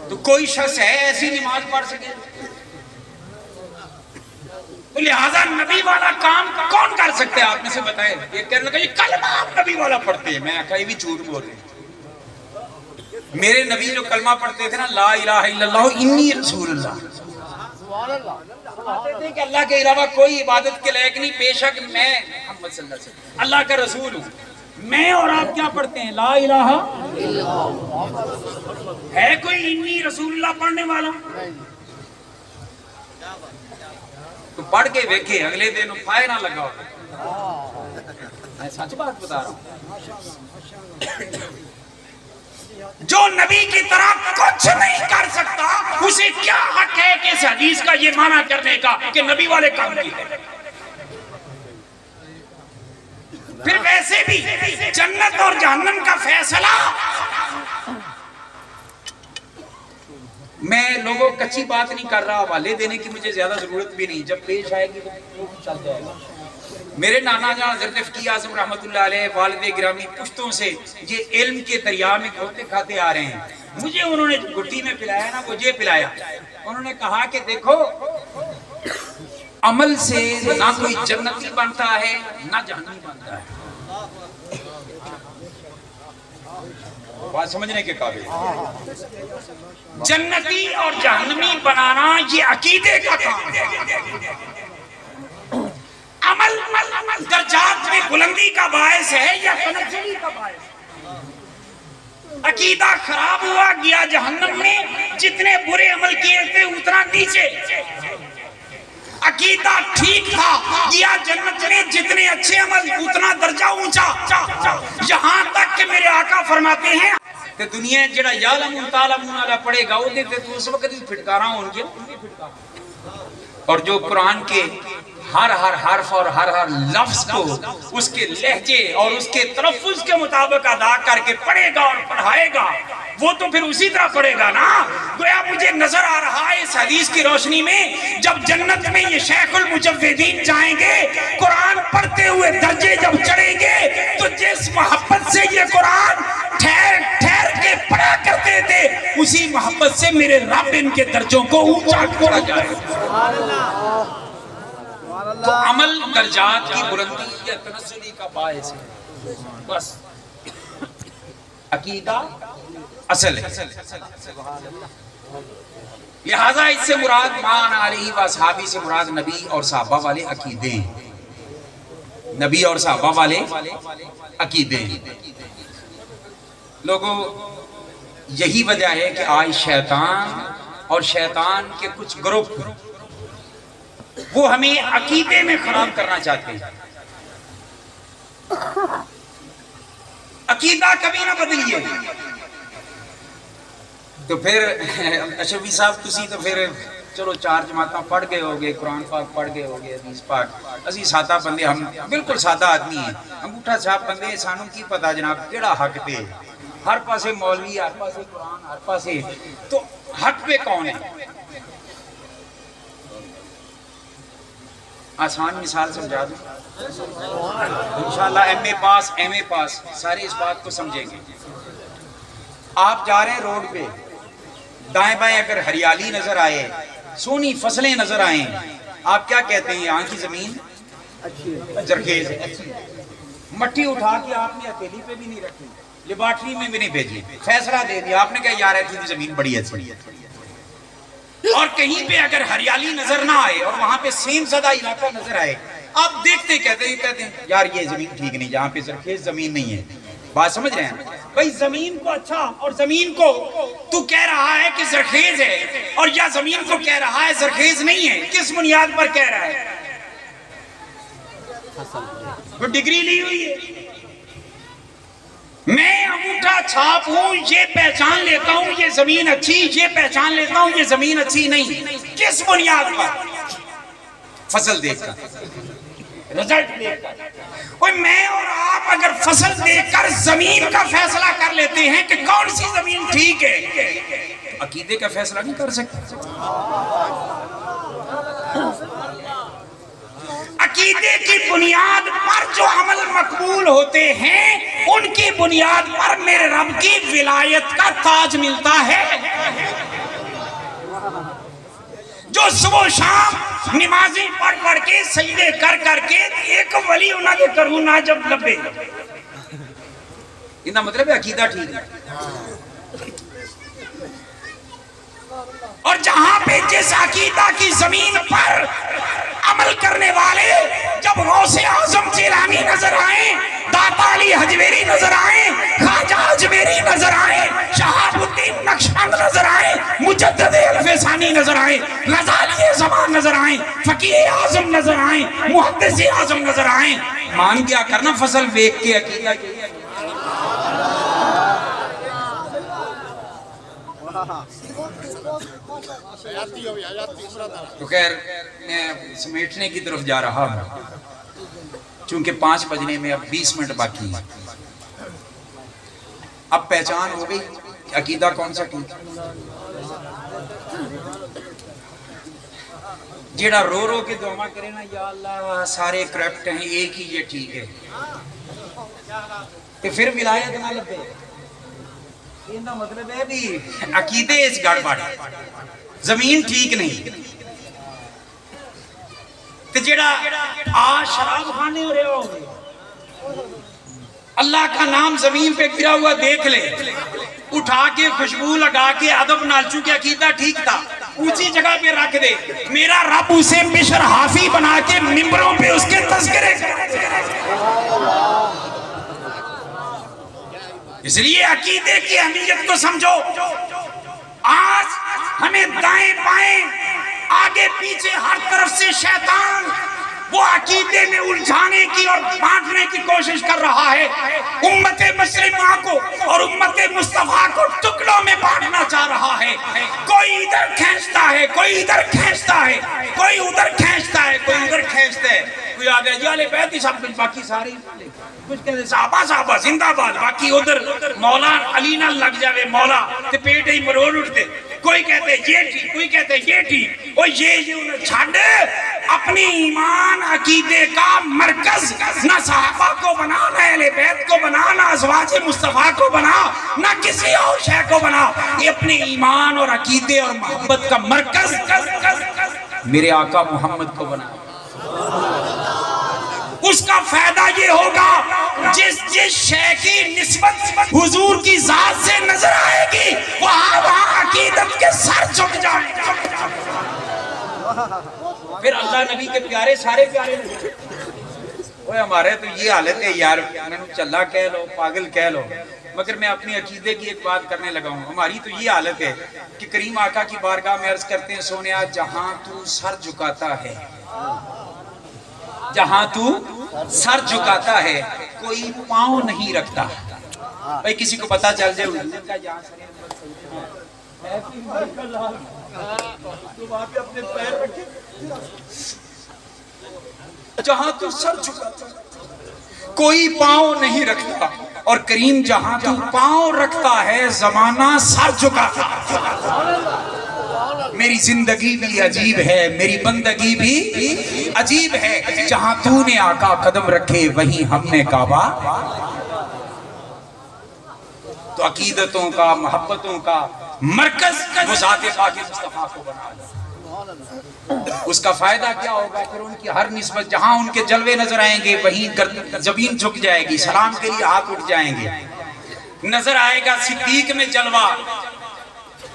تو کوئی شخص ہے ایسی نماز پڑھ سکے تو لہذا نبی والا کام کون کر سکتے ہیں آپ میں سے بتائیں یہ کہنے لگا یہ کلمہ آپ نبی والا پڑھتے ہیں میں کہا یہ بھی جھوٹ بول رہے ہیں میرے نبی جو کلمہ پڑھتے تھے نا لا الہ الا اللہ انی رسول اللہ کہتے تھے کہ اللہ کے علاوہ کوئی عبادت کے لائق نہیں بے شک میں محمد صلی اللہ علیہ وسلم اللہ کا رسول ہوں میں اور آپ کیا پڑھتے ہیں لا الہ الا اللہ ہے کوئی انی رسول اللہ پڑھنے والا تو پڑھ کے ویکھے اگلے دن پائے نہ لگا میں سچ بات بتا رہا ہوں جو نبی کی طرح کچھ نہیں کر سکتا اسے کیا حق ہے کہ اس حدیث کا یہ معنی کرنے کا کہ نبی والے کام کی ہے پھر ویسے بھی جنت اور جہنم کا فیصلہ میں لوگوں کچھی بات نہیں کر رہا حوالے دینے کی مجھے زیادہ ضرورت بھی نہیں جب پیش آئے گی تو چل جائے گا میرے نانا جہاں حضرت فقی اعظم رحمت اللہ علیہ والد گرامی پشتوں سے یہ علم کے دریا میں کھوتے کھاتے آ رہے ہیں مجھے انہوں نے گھٹی میں پلایا نا مجھے پلایا انہوں نے کہا کہ دیکھو عمل سے نہ کوئی جنتی بنتا ہے نہ جہنمی بنتا ہے بات سمجھنے کے قابل جنتی اور جہنمی بنانا یہ عقیدے کا کام ہے عمل درجات میں بلندی کا باعث ہے یا تنزلی کا باعث عقیدہ خراب ہوا گیا جہنم میں جتنے برے عمل کیے تھے اتنا نیچے عقیدہ ٹھیک تھا گیا جنت میں جتنے اچھے عمل اتنا درجہ اونچا یہاں تک کہ میرے آقا فرماتے ہیں کہ دنیا جڑا یعلم تعلمون والا پڑھے گا وہ دیتے تو اس وقت بھی پھٹکاراں ہوں گے اور جو قرآن کے ہر حرف اور ہر لفظ کو اس کے لہجے اور اس کے تلفظ کے مطابق ادا کر کے پڑھے گا اور پڑھائے گا وہ تو پھر اسی طرح پڑھے گا نا گویا مجھے نظر آ رہا ہے اس حدیث کی روشنی میں جب جنت میں یہ شیخ المجویدین جائیں گے قرآن پڑھتے ہوئے درجے جب چڑھیں گے تو جس محبت سے یہ قرآن ٹھہر کے پڑھا کرتے تھے اسی محبت سے میرے رب ان کے درجوں کو اونچا کیا جائے تو عمل درجات کی بلندی یا تنزلی کا باعث ہے بس عقیدہ اصل ہے لہذا اس سے مراد مان علیہ و صحابی سے مراد نبی اور صحابہ والے عقیدے ہیں نبی اور صحابہ والے عقیدے ہیں لوگوں یہی وجہ ہے کہ آج شیطان اور شیطان کے کچھ گروپ وہ ہمیں عقیدے میں خراب کرنا چاہتے ہیں عقیدہ کبھی نہ بدلیے تو پھر اشرفی صاحب تسی تو پھر چلو 4 جماعتاں پڑھ گئے ہوگے قرآن پاک پڑھ گئے ہوگے حدیث پاک اسی سادہ بندے ہم بالکل سادہ آدمی ہیں انگوٹھا چھاپ بندے سانوں کی پتہ جناب کیڑا حق پہ ہر پاسے مولوی ہر پاسے قرآن ہر پاسے تو حق پہ کون ہے آسان مثال سمجھا دوں انشاءاللہ ایم اے پاس سارے اس بات کو سمجھیں گے آپ جا رہے ہیں روڈ پہ دائیں بائیں اگر ہریالی نظر آئے سونی فصلیں نظر آئیں آپ کیا کہتے ہیں یہاں کی زمین زرخیز ہے مٹی اٹھا کے آپ نے اکیلی پہ بھی نہیں رکھی لیبارٹری میں بھی نہیں بھیجی فیصلہ دے دیا آپ نے کہا یار ایسی زمین بڑی اچھی ہے اور کہیں پہ اگر ہریالی نظر نہ آئے اور وہاں پہ سیم زدہ علاقہ نظر آئے آپ دیکھتے کہتے ہیں یار یہ زمین ٹھیک نہیں جہاں پہ زرخیز زمین نہیں ہے بات سمجھ رہے ہیں بھائی زمین کو اچھا اور زمین کو تو کہہ رہا ہے کہ زرخیز ہے اور یا زمین کو کہہ رہا ہے زرخیز نہیں ہے کس بنیاد پر کہہ رہا ہے وہ ڈگری لی ہوئی ہے میں انگوٹھا چھاپ ہوں، یہ پہچان لیتا ہوں یہ زمین اچھی، یہ پہچان لیتا ہوں یہ زمین اچھی نہیں. کس بنیاد پر؟ فصل دیکھ کر، رزلٹ دیکھ کر. میں اور آپ اگر فصل دیکھ کر زمین کا فیصلہ کر لیتے ہیں کہ کون سی زمین ٹھیک ہے، عقیدے کا فیصلہ نہیں کر سکتے. عقیدے کی بنیاد پر جو عمل مقبول ہوتے ہیں ان کی بنیاد پر میرے رب کی ولایت کا تاج ملتا ہے. جو صبح و شام نمازیں پڑھ پڑھ کے سجدے کر کر کے ایک ولی انہاں دے کروں نہ جب لبے، انہاں مطلب ہے عقیدہ ٹھیک ہے. اور جہاں پہ جس عقیدہ کی زمین پر عمل کرنے والے جب غوث اعظم جیلانی نظر آئیں، داتا علی حجویری نظر آئیں، خواجہ اجمیری نظر آئیں، شہاب الدین نقشبند نظر آئیں، مجدد الفسانی نظر آئیں، غزالی زمان نظر آئیں، فقیہ اعظم نظر آئیں، محدث اعظم نظر آئیں، مان کیا کرنا فصل ویک کے عقیدہ کی. تو خیر میں سمیٹنے کی طرف جا رہا ہوں چونکہ 5 بجنے میں اب 20 منٹ باقی ہے. اب پہچان ہو گئی عقیدہ کون سا ٹھیک، جیڑا رو رو کے دعا کرے نا یا اللہ سارے کرپٹ ہیں ایک ہی یہ ٹھیک ہے، کہ پھر ولایت نہ لبے. یہ مطلب ہے بھی عقیدے اس گڑبڑ، زمین ٹھیک نہیں. تو جڑا آج شراب خانے ہو رہے ہو، اللہ کا نام زمین پہ گرا ہوا دیکھ لے، اٹھا کے خوشبو لگا کے ادب نال، چونکہ عقیدہ ٹھیک تھا اونچی جگہ پہ رکھ دے، میرا رب اسے بشر حافی بنا کے ممبروں پہ اس کے تذکرے. اس لیے عقیدے کی اہمیت کو سمجھو. آج ہمیں دائیں بائیں آگے پیچھے ہر طرف سے شیطان وہ عقیدے میں الجھانے کی اور بانٹنے کی کوشش کر رہا ہے. امت مسلمہ کو اور امت مصطفیٰ کو ٹکڑوں میں بانٹنا چاہ رہا ہے. کوئی ادھر کھینچتا ہے، کوئی ادھر کھینچتا ہے، کوئی ادھر کھینچتا ہے، کوئی ادھر کھینچتا ہے. کوئی آگے جی آلے بیت ہی سب کچھ باقی سارے کچھ کہتے ہیں صحابہ زندہ باد، باقی ادھر مولا علی نہ لگ جاوے مولا تے پیٹ ہی مروڑ اٹھتے. کوئی کہتے ہیں یہ ٹھیک، کوئی کہتے ہیں یہ ٹھیک. وہ یہ انہیں چھاڑ اپنی ایمان عقیدے کا مرکز نہ صحابہ کو بنا، نہ اہل بیت کو بنا، نہ ازواج مصطفیٰ کو بنا، نہ کسی اور شے کو بنا. یہ اپنے ایمان اور عقیدے اور محبت کا مرکز میرے آقا محمد کو بنا. اس کا فائدہ یہ ہوگا جس شے کی نسبت حضور کی ذات سے نظر آئے گی وہاں عقیدت کے سر جھک جائیں. پھر اللہ نبی کے پیارے سارے پیارے لگے. اوہ ہمارے تو یہ حالت ہے یار، انہوں چلا کہہ لو، پاگل کہہ لو، مگر میں اپنی عقیدے کی ایک بات کرنے لگا ہوں. ہماری تو یہ حالت ہے کہ کریم آقا کی بارگاہ میں عرض کرتے ہیں سونیا جہاں تو سر جھکاتا ہے، جہاں تو سر جھکاتا ہے کوئی پاؤں نہیں رکھتا. بھئی کسی کو پتا چل جائے حضور کا جہاں جہاں تو سر جھکاتا کوئی پاؤں نہیں رکھتا، اور کریم جہاں تو پاؤں رکھتا ہے زمانہ سر جھکاتا. میری زندگی بھی عجیب ہے، میری بندگی بھی عجیب ہے، جہاں تو نے آقا قدم رکھے وہیں ہم نے کعبہ. تو عقیدتوں کا محبتوں کا مرکز وہ ذات پاک مصطفیٰ کو بنا. اس کا فائدہ کیا ہوگا؟ پھر ان کی ہر نسبت جہاں ان کے جلوے نظر آئیں گے وہیں زمین جھک جائے گی، سلام کے لیے ہاتھ اٹھ جائیں گے. نظر آئے گا صدیق میں جلوہ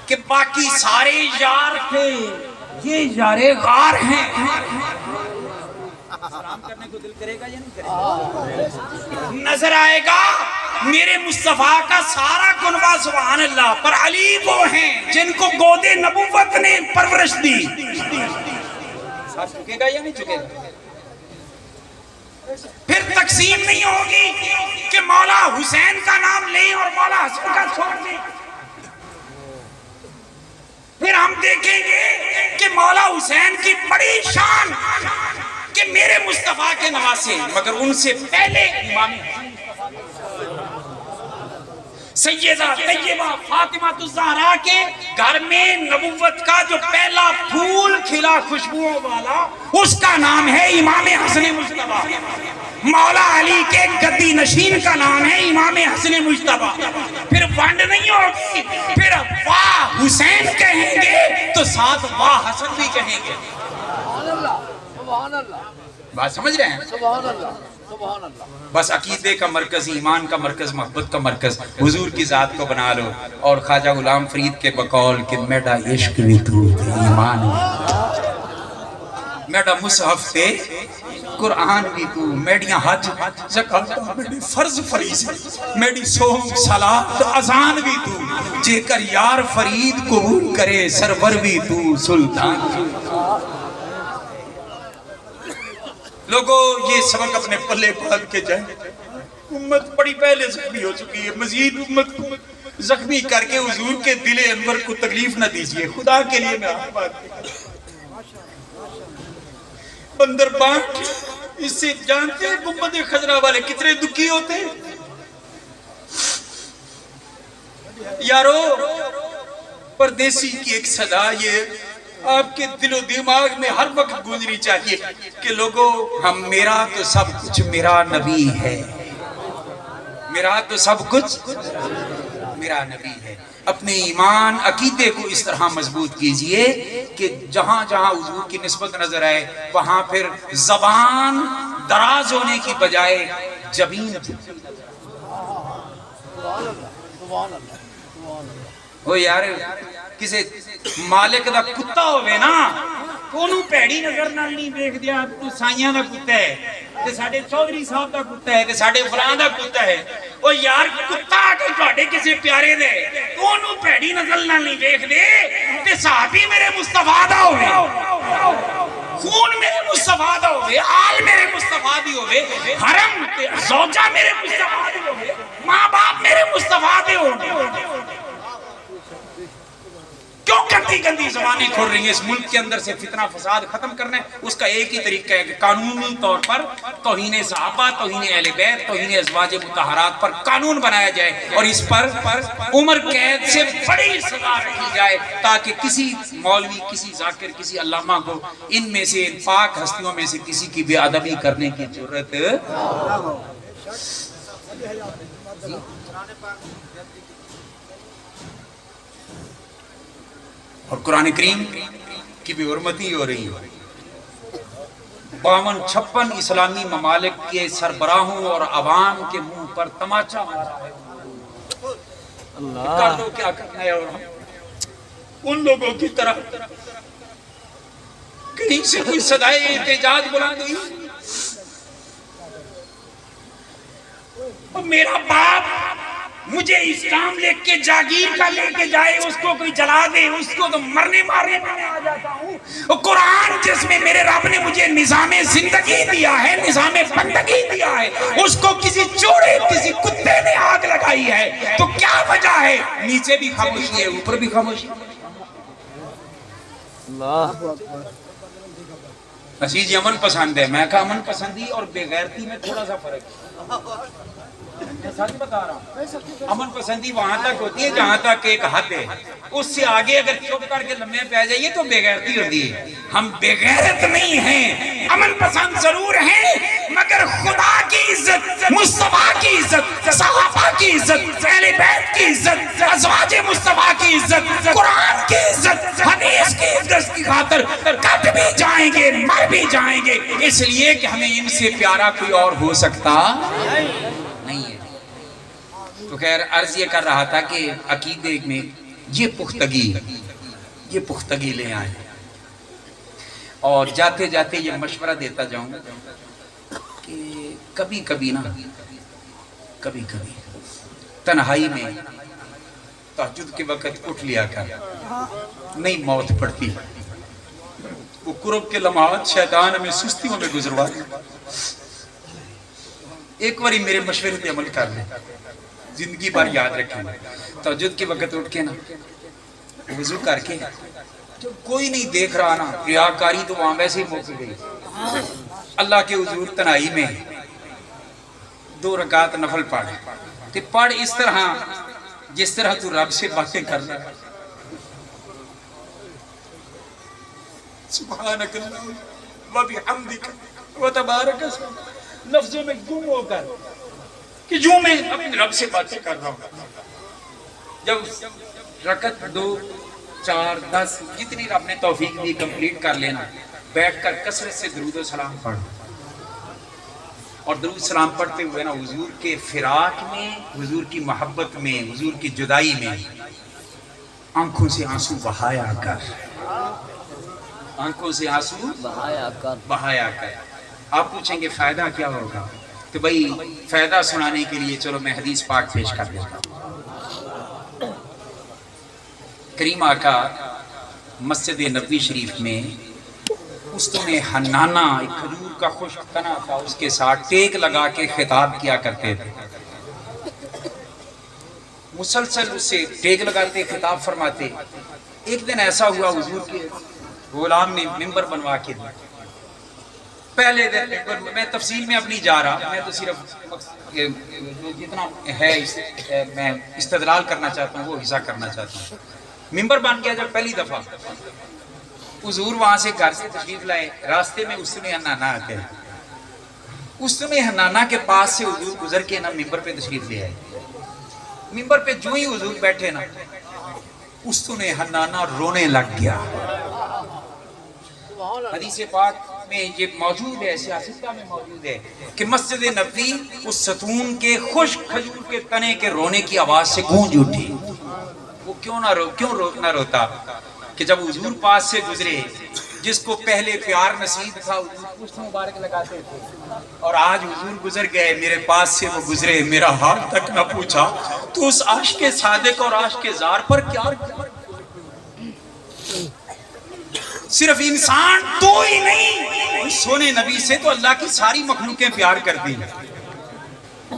کہ باقی سارے یار تھے، یہ یارے غار ہیں. سلام کرنے کو دل کرے گا یا نہیں کرے گا؟ نظر آئے گا میرے مصطفیٰ کا سارا کنبہ سبحان اللہ، پر علی وہ ہیں جن کو گود نبوت نے پرورش دی. ساتھ چکے گا یا نہیں چکے گا؟ پھر تقسیم نہیں ہوگی کہ مولا حسین کا نام لیں اور مولا حسن کا چھوڑ دیں. پھر ہم دیکھیں گے کہ مولا حسین کی بڑی شان کہ میرے مصطفیٰ کے نواسے، مگر ان سے پہلے امام سیدہ طیبہ فاطمہ الزہرا کے گھر میں نبوت کا جو پہلا پھول کھلا خوشبوؤں والا، اس کا نام ہے امام حسن مجتبیٰ. مولا علی کے گدی نشین کا نام ہے امام حسن مجتبیٰ. پھر ونڈ نہیں ہوگی، پھر واہ حسین کہیں گے تو ساتھ واہ حسن بھی کہیں گے. بات سمجھ رہے ہیں؟ سبحان اللہ سبحان اللہ. بس عقیدے کا مرکز، ایمان کا مرکز، محبت کا مرکز حضور کی ذات کو بنا لو. اور خواجہ غلام فرید کے بقول کہ میڈا عشق بھی تو ایمان میڈا مصحف تے قرآن بھی تو میڈیاں حج زکات میڈی فرض فریضے میڈی صوم صلاۃ اذان بھی تو جے کر یار فرید قبول کرے سرور بھی تو سلطان. لوگوں یہ سبق اپنے پلے پال کے جائیں. امت بڑی پہلے زخمی ہو چکی ہے، مزید امت کو زخمی کر کے حضور کے دل انور کو تکلیف نہ دیجیے. خدا کے لیے میں آپ بات بندر بانٹ اس سے جانتے ہیں گنبد خضرا والے کتنے دکھی ہوتے ہیں. یارو پردیسی کی ایک صدا یہ آپ کے دل و دماغ میں ہر وقت گونجنی چاہیے کہ لوگوں ہم میرا تو سب کچھ میرا نبی ہے، میرا تو سب کچھ میرا نبی ہے. اپنے ایمان عقیدے کو اس طرح مضبوط کیجئے کہ جہاں جہاں حضور کی نسبت نظر آئے وہاں پھر زبان دراز ہونے کی بجائے جبین. وہ یار کسی مالک دا کتا ہوئے نا کونوں پیڑی نظر نال نہیں دیکھ دیا تو سائیاں دا کتا ہے تے ساڈے چودھری صاحب دا کتا ہے تے ساڈے فلاں دا کتا ہے. او یار کتا کہ تواڈے کسی پیارے دے کونوں پیڑی نظر نال نہیں دیکھ دے تے صحابی میرے مصطفیٰ دا ہوئے، خون میرے مصطفیٰ دا ہوئے، آل میرے مصطفیٰ دی ہوئے، حرم تے زوجہ میرے مصطفیٰ دی ہوئے، ماں باپ میرے مصطفیٰ دے ہوئے. کیوں گندی گندی زبانیں کھول رہی ہیں؟ اس ملک کے اندر سے فتنہ فساد ختم کرنا ہے. اس کا ایک ہی طریقہ ہے کہ قانونی طور پر توہین صحابہ، توہین اہل بیت، توہین ازواج مطہرات پر قانون بنایا جائے اور اس پر عمر قید سے بڑی سزا رکھی جائے تاکہ کسی مولوی، کسی ذاکر، کسی علامہ کو ان میں سے، ان پاک ہستیوں میں سے کسی کی بے ادبی کرنے کی جرت. اور قرآن کریم کی بھی حرمتی ہو رہی ہے. 52-56 اسلامی ممالک کے سربراہوں اور عوام کے منہ پر تماچا مارا ہے. کر لو کیا کرنا ہے. اور ہم ان لوگوں کی طرح کہیں سے کوئی صدائے احتجاج بلند ہوئی اور میرا باپ مجھے اسلام لے کے جاگیر کا لے کے جائے، اس کو کوئی جلا دے، اس کو تو مرنے مارنے میں آ جاتا ہوں. قرآن جس میں میرے رب نے مجھے نظام زندگی دیا ہے، نظام بندگی دیا ہے، اس کو کسی چوڑے، کسی کتے نے آگ لگائی ہے تو کیا وجہ ہے؟ نیچے بھی خاموشی ہے، اوپر بھی خاموشی. اللہ اسی جی امن پسند ہے. میں کہا امن پسندی اور بے غیرتی میں تھوڑا سا فرق ہے. میں سچ بتا رہا ہوں. امن پسندی وہاں تک ہوتی ہے جہاں تک ایک حد ہے، اس سے آگے اگر چپ کر کے لمحے پہ آ جائیے تو بے غیرتی ہوتی ہے. ہم بے غیرت نہیں ہیں، امن پسند ضرور ہیں، مگر خدا کی عزت، مصطفیٰ کی عزت، صحابہ کی عزت، اہل بیت کی عزت، ازواج مصطفیٰ کی عزت، قرآن کی عزت، حدیث کی عزت کی خاطر کٹ بھی جائیں گے، مر بھی جائیں گے، اس لیے کہ ہمیں ان سے پیارا کوئی اور ہو سکتا نہیں ہے. تو خیر عرض یہ کر رہا تھا کہ عقیدے میں یہ پختگی لے آئیں. اور جاتے جاتے یہ مشورہ دیتا جاؤں کہ کبھی کبھی تنہائی میں تہجد کے وقت اٹھ لیا کر، نہیں موت پڑتی. وہ قرب کے لمحات شیطان ہمیں سستیوں میں گزروا دے. ایک باری میرے مشورے پہ عمل کر لیں، زندگی بھر یاد رکھیں. تہجد کے وقت اٹھ کے نا وضو کر کے جب کوئی نہیں دیکھ رہا نا، ریاکاری تو وہاں ویسے ہی موک گئی، اللہ کے حضور تنہائی میں 2 رکعت نفل پڑھ، تے پڑھ اس طرح جس طرح تو رب سے باتیں کر رہا ہے. سبحانک اللہم و بحمدک و تبارک اسمک، لفظوں میں گم ہو کر کہ جو میں اپنے رب سے باتیں کر رہا ہوں. جب رکعت 2 4 10 جتنی رب نے توفیق دی کمپلیٹ کر لینا، بیٹھ کر کثرت سے درود و سلام پڑھ، اور درود سلام پڑھتے ہوئے نا حضور کے فراق میں، حضور کی محبت میں، حضور کی جدائی میں آنکھوں سے آنسو بہایا کر، آنکھوں سے آنسو بہایا کر. آپ پوچھیں گے فائدہ کیا ہوگا؟ تو بھائی فائدہ سنانے کے لیے چلو میں حدیث پاک پیش کر دیتا ہوں. کریم آقا مسجد نبوی شریف میں استون حنانہ ایک کھجور کا خشک تنا تھا، اس کے ساتھ ٹیک لگا کے خطاب کیا کرتے تھے. مسلسل اس سے ٹیک لگاتے خطاب فرماتے. ایک دن ایسا ہوا حضور کے غلام نے ممبر بنوا کے دیا. پہلے دن ممبر، میں تفصیل میں اپنی جا رہا، میں تو صرف جتنا ہے میں استدلال کرنا چاہتا ہوں وہ حصہ کرنا چاہتا ہوں. ممبر بن گیا جب پہلی دفعہ، حضور وہاں سے گھر سے تشریف لائے، راستے میں استون حنانہ آتے ہیں. استون حنانہ کے پاس سے حضور گزر کے نا ممبر پہ تشریف لے آئے. ممبر پہ جو ہی حضور بیٹھے نا استون حنانہ رونے لگ گیا. حدیث پاک میں یہ موجود ہے، سیاستہ میں موجود ہے کہ مسجد نبوی اس ستون کے خشک کھجور کے تنے کے رونے کی آواز سے گونج اٹھی. وہ کیوں نہ روتا کہ جب حضور پاس سے گزرے، جس کو پہلے پیار نصیب تھا حضور پشت مبارک لگاتے تھے، اور آج حضور گزر گئے میرے پاس سے، وہ گزرے میرا حال تک نہ پوچھا، تو اس عاشق صادق اور عاشق زار پر کیا صرف انسان تو ہی نہیں، سونے نبی سے تو اللہ کی ساری مخلوقیں پیار کرتی ہیں.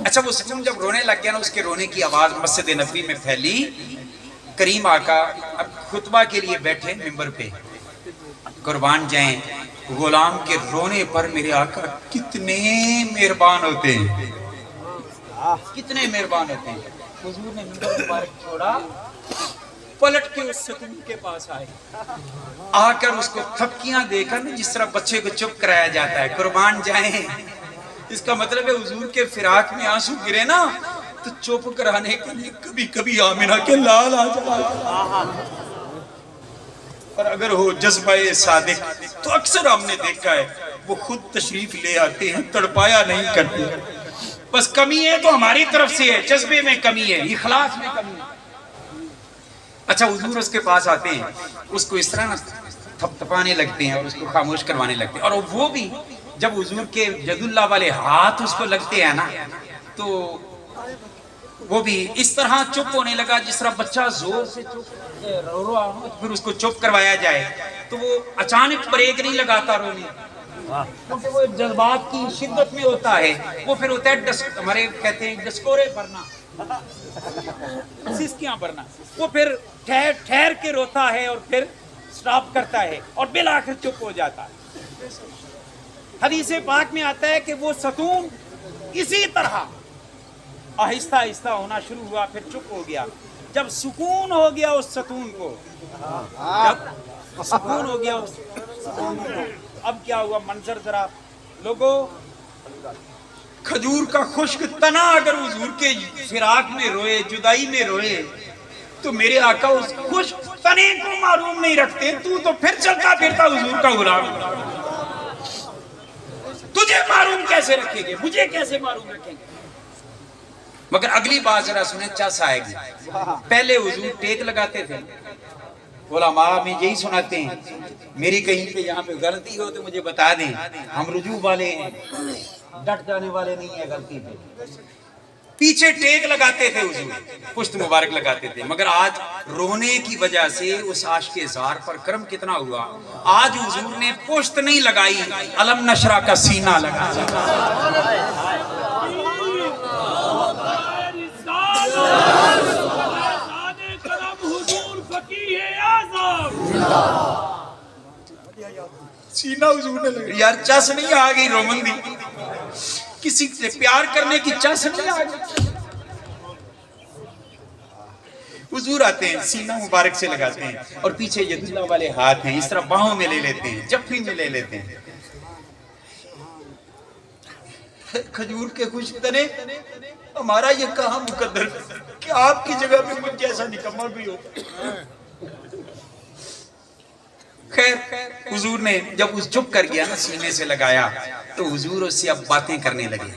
اچھا وہ ستون جب رونے لگ گیا نا، اس کے رونے کی آواز مسجد نبوی میں پھیلی. کریم آقا اب خطبہ کے لیے بیٹھے ممبر پہ. قربان جائیں غلام کے رونے پر میرے آقا کتنے مہربان ہوتے ہیں، کتنے مہربان ہوتے ہیں. حضور نے ممبر مبارک چھوڑا، پلٹ کے اس ستون کے پاس آئے، آ کر اس کو تھپکیاں دے کر جس طرح بچے کو چپ کرایا جاتا ہے. قربان جائیں اس کا مطلب ہے حضور کے فراق میں آنسو گرے نا تو چپ کرانے کے لیے کبھی کبھی آمنہ کے لال آ جاتا. اور اگر ہو جذبہ صادق تو اکثر ہم نے دیکھا ہے وہ خود تشریف لے آتے ہیں، تڑپایا نہیں کرتے. بس کمی ہے تو ہماری طرف سے ہے، جذبے میں کمی ہے، اخلاص میں کمی ہے. اچھا حضور اس کے پاس آتے ہیں، اس کو اس طرح نا تھپ تھپانے لگتے ہیں اور اس کو خاموش کروانے لگتے ہیں. اور وہ بھی جب حضور کے ید اللہ والے ہاتھ اس کو لگتے ہیں نا تو وہ بھی اس طرح چپ ہونے لگا جس طرح بچہ زور سے چپ رو رہا ہو، پھر اس کو چپ کروایا جائے تو وہ اچانک بریک نہیں لگاتا رونے، کیونکہ وہ جذبات کی شدت میں ہوتا ہے. وہ پھر ہوتا ہے ہمارے کہتے ہیں ڈسکورے بھرنا، سسکیاں بھرنا. وہ پھر ٹھہر کے روتا ہے اور پھر سٹاپ کرتا ہے اور بالآخر چپ ہو جاتا ہے. حدیث پاک میں آتا ہے کہ وہ ستون اسی طرح آہستہ آہستہ ہونا شروع ہوا، پھر چپ ہو گیا. جب سکون ہو گیا اس ستون کو، جب سکون ہو گیا اس ستون کو، اب کیا ہوا منظر ذرا لوگوں. کھجور کا خشک تنا اگر حضور کے فراق میں روئے، جدائی میں روئے، تو میرے آقا اس خشک تنے کو معلوم نہیں رکھتے. تو پھر چلتا پھرتا حضور کا غلام، تجھے معلوم کیسے رکھیں گے، مجھے کیسے معلوم رکھیں گے. مگر اگلی بات ذرا سنیں، چس آئے گی. پہلے حضور ٹیک لگاتے تھے، علماء میں یہی سناتے ہیں، میری کہیں پہ یہاں پہ غلطی ہو تو مجھے بتا دیں، ہم رجوع والے ہیں، ڈٹ جانے والے نہیں ہیں غلطی پہ. پیچھے ٹیک لگاتے تھے حضور، پشت مبارک لگاتے تھے. مگر آج رونے کی وجہ سے اس عاشق زار پر کرم کتنا ہوا، آج حضور نے پشت نہیں لگائی، علم نشرہ کا سینہ لگا. سینہ حضور نے لگا یار چس نہیں آ گئی رومن دی کسی سے پیار کرنے کی چس نہیں آ گئی حضور آتے ہیں سینہ مبارک سے لگاتے ہیں اور پیچھے ید اللہ والے ہاتھ ہیں اس طرح باہوں میں لے لیتے ہیں جفی میں لے لیتے ہیں کھجور کے خوش تنے ہمارا یہ کہاں مقدر کہ آپ کی جگہ پہ مجھ جیسا نکمہ بھی ہو خیر حضور نے جب اس چپ کر گیا نا سینے سے لگایا تو حضور اس سے اب باتیں کرنے لگے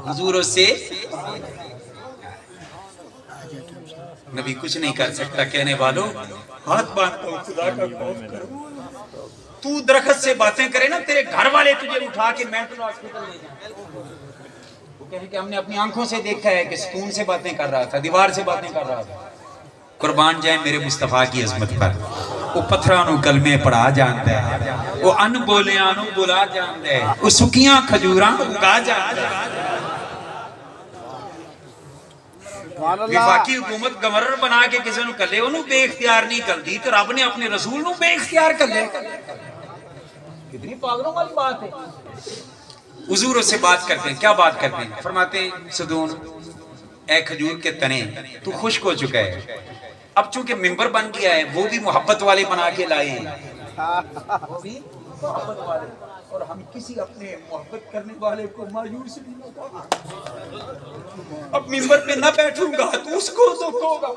حضور اس سے نبی کچھ نہیں کر سکتا کہنے والوں ہاتھ باندھتا ہوں خدا کا خوف کرو تو درخت سے باتیں کرے نا تیرے گھر والے تجھے اٹھا کے مینٹل ہاسپٹل لے جائیں وہ کہیں کہ ہم نے اپنی آنکھوں سے دیکھا ہے کہ ستون سے باتیں کر رہا تھا دیوار سے باتیں کر رہا تھا قربان جائیں میرے مصطفیٰ کی عظمت پر وہ پتھرانو کلمے پڑھا جانتا ہے وہ ان بولیانو بلا جانتا ہے وہ سکیاں کھجوراں اگا جانتا ہے وفاقی حکومت گورنر بنا کے کسی نو کلے انہوں بے اختیار نہیں کر دی تو رب نے اپنے رسول نو بے اختیار کر لے کتنی پاگلوں والی بات ہے حضور اس سے بات کرتے ہیں کیا بات کرتے ہیں فرماتے ہیں صدون اے کھجور کے تنے تو خشک ہو چکا ہے اب چونکہ ممبر بن گیا ہے وہ بھی محبت والے بنا کے لائے ہیں وہ بھی محبت والے اور ہم کسی اپنے محبت کرنے والے کو مایوس نہیں ہوگا اب ممبر پہ نہ بیٹھوں گا تو اس کو دکھ ہوگا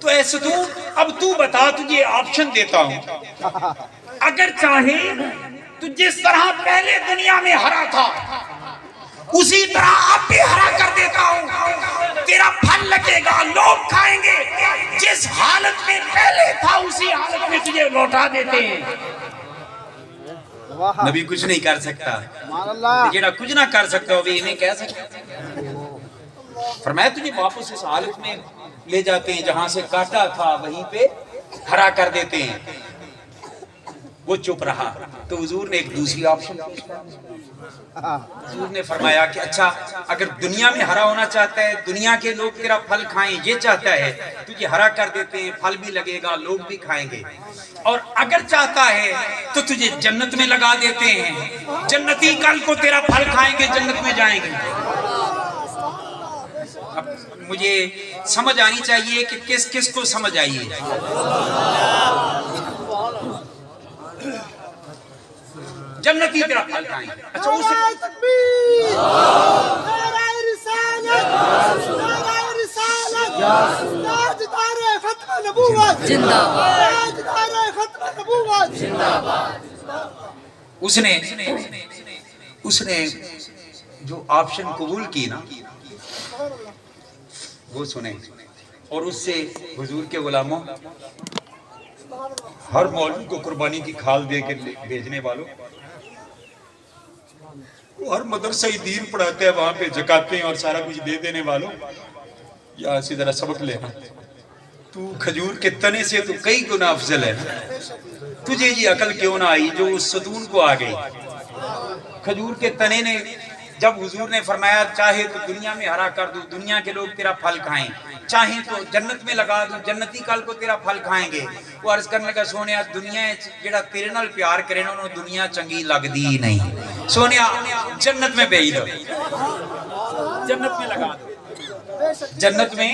تو ایسے تو اب تو بتا تجھے آپشن دیتا ہوں اگر چاہے تو جس طرح پہلے دنیا میں ہرا تھا اسی طرح اب بھی ہرا کر دیتا ہوں تیرا پھل لگے گا لوگ کھائیں گے جس حالت میں پہلے تھا اسی حالت میں تجھے لوٹا دیتے ہیں نبی کچھ نہیں کر سکتا جیڑا کچھ نہ کر سکتا وہ انہیں کہہ سکتا فرمایا تجھے واپس اس حالت میں لے جاتے ہیں جہاں سے کاٹا تھا وہیں پہ ہرا کر دیتے ہیں وہ چپ رہا تو حضور نے ایک دوسری آپشن حضور نے فرمایا کہ اچھا اگر دنیا میں ہرا ہونا چاہتا ہے دنیا کے لوگ تیرا پھل کھائیں یہ چاہتا ہے تجھے ہرا کر دیتے ہیں پھل بھی لگے گا لوگ بھی کھائیں گے اور اگر چاہتا ہے تو تجھے جنت میں لگا دیتے ہیں جنتی کل کو تیرا پھل کھائیں گے جنت میں جائیں گے اب مجھے سمجھ آنی چاہیے کہ کس کس کو سمجھ آئیے جنتی تیرا پھل کھائیں گے اچھا اسے تکبیر نعرہ رسالت نعرہ رسالت تاجدار ختم نبوت زندہ باد تاجدار ختم نبوت زندہ باد اس نے جو آپشن قبول کی نا وہ سنیں اور اس سے حضور کے غلاموں ہر مولوی کو قربانی کی کھال دے کے بھیجنے والوں ہر مدرسہ دین پڑھاتے ہیں وہاں پہ زکاتیں اور سارا کچھ دے دینے والوں یا اسی طرح سبق لینا تو کھجور کے تنے سے تو کئی گنا افضل ہے تجھے یہ عقل کیوں نہ آئی جو اس ستون کو آ گئی کھجور کے تنے نے جب حضور نے فرمایا چاہے تو دنیا میں ہرا کر دوں دنیا کے لوگ تیرا پھل کھائیں چاہیں تو جنت میں لگا دوں جنتی کل کو تیرا پھل کھائیں گے وہ عرض کرنے کا سونیا دنیا جڑا تیرے نال پیار کرے نا انہوں دنیا چنگی لگ دی ہی نہیں سونیا جنت میں بھیج دو جنت میں لگا دو جنت میں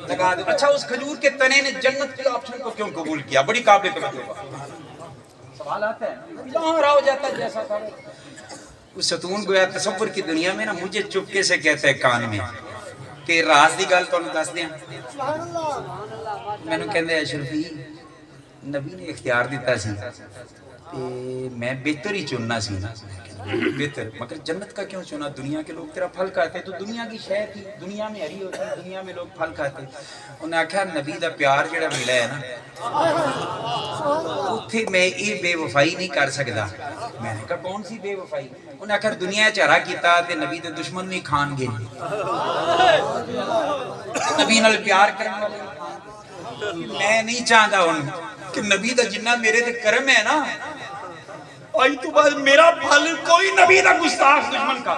لگا دو اچھا اس کھجور کے تنے نے جنت کے آپشن کو کیوں قبول کیا بڑی قابل توجہ سوال آتا ہے جہاں ہرا ہو جاتا ہے جیسا تھا اس ستون گویا تصور کی دنیا میں نا مجھے چپکے سے کہتا ہے کان میں کہ راز دی گل تو دس دیں میں نے کہندے اشرفی نبی نے اختیار دیتا سی میں بہتر ہی چننا سی بہتر مگر جنت کا کیوں چنا دنیا کے لوگ تیرا پھل کھاتے تو دنیا کی شے تھی دنیا میں ہری ہوتی دنیا میں لوگ پھل کھاتے انہیں آکھا نبی دا پیار جڑا ملا ہے نا اتھے میں یہ بے وفائی نہیں کر سکتا میں نے کہا کون سی بے وفائی انہیں آخر دنیا چہرہ کیتا تے نبی دے دشمن نہیں کھان گے نبی نال پیار کرنے والے میں نہیں چاہتا ہوں کہ نبی دا جنہ میرے تے کرم ہے نا آئی تو بعد میرا پھل کوئی نبی دا گستاخ دشمن کا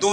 2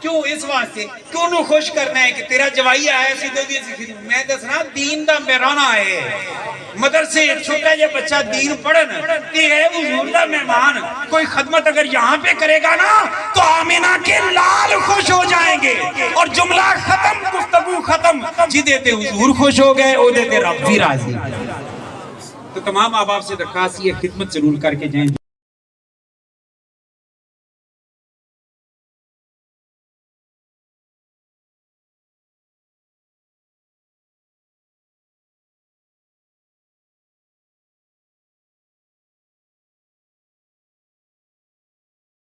کیوں اس واسطے کیوں نو خوش کرنا ہے کہ تیرا جوائی آیا سی دو دی سی میں دسنا دین دا میرانہ ہے مدرسے چھوٹا جا بچہ دین پڑھن تے ہے حضور دا مہمان کوئی خدمت اگر یہاں پہ کرے گا نا تو آمینہ کے لال خوش ہو جائیں گے اور جملہ ختم گفتگو ختم جی دیتے حضور خوش ہو گئے او دیتے رب بھی راضی تو تمام آپ سے درخواست یہ خدمت ضرور کر کے جائیں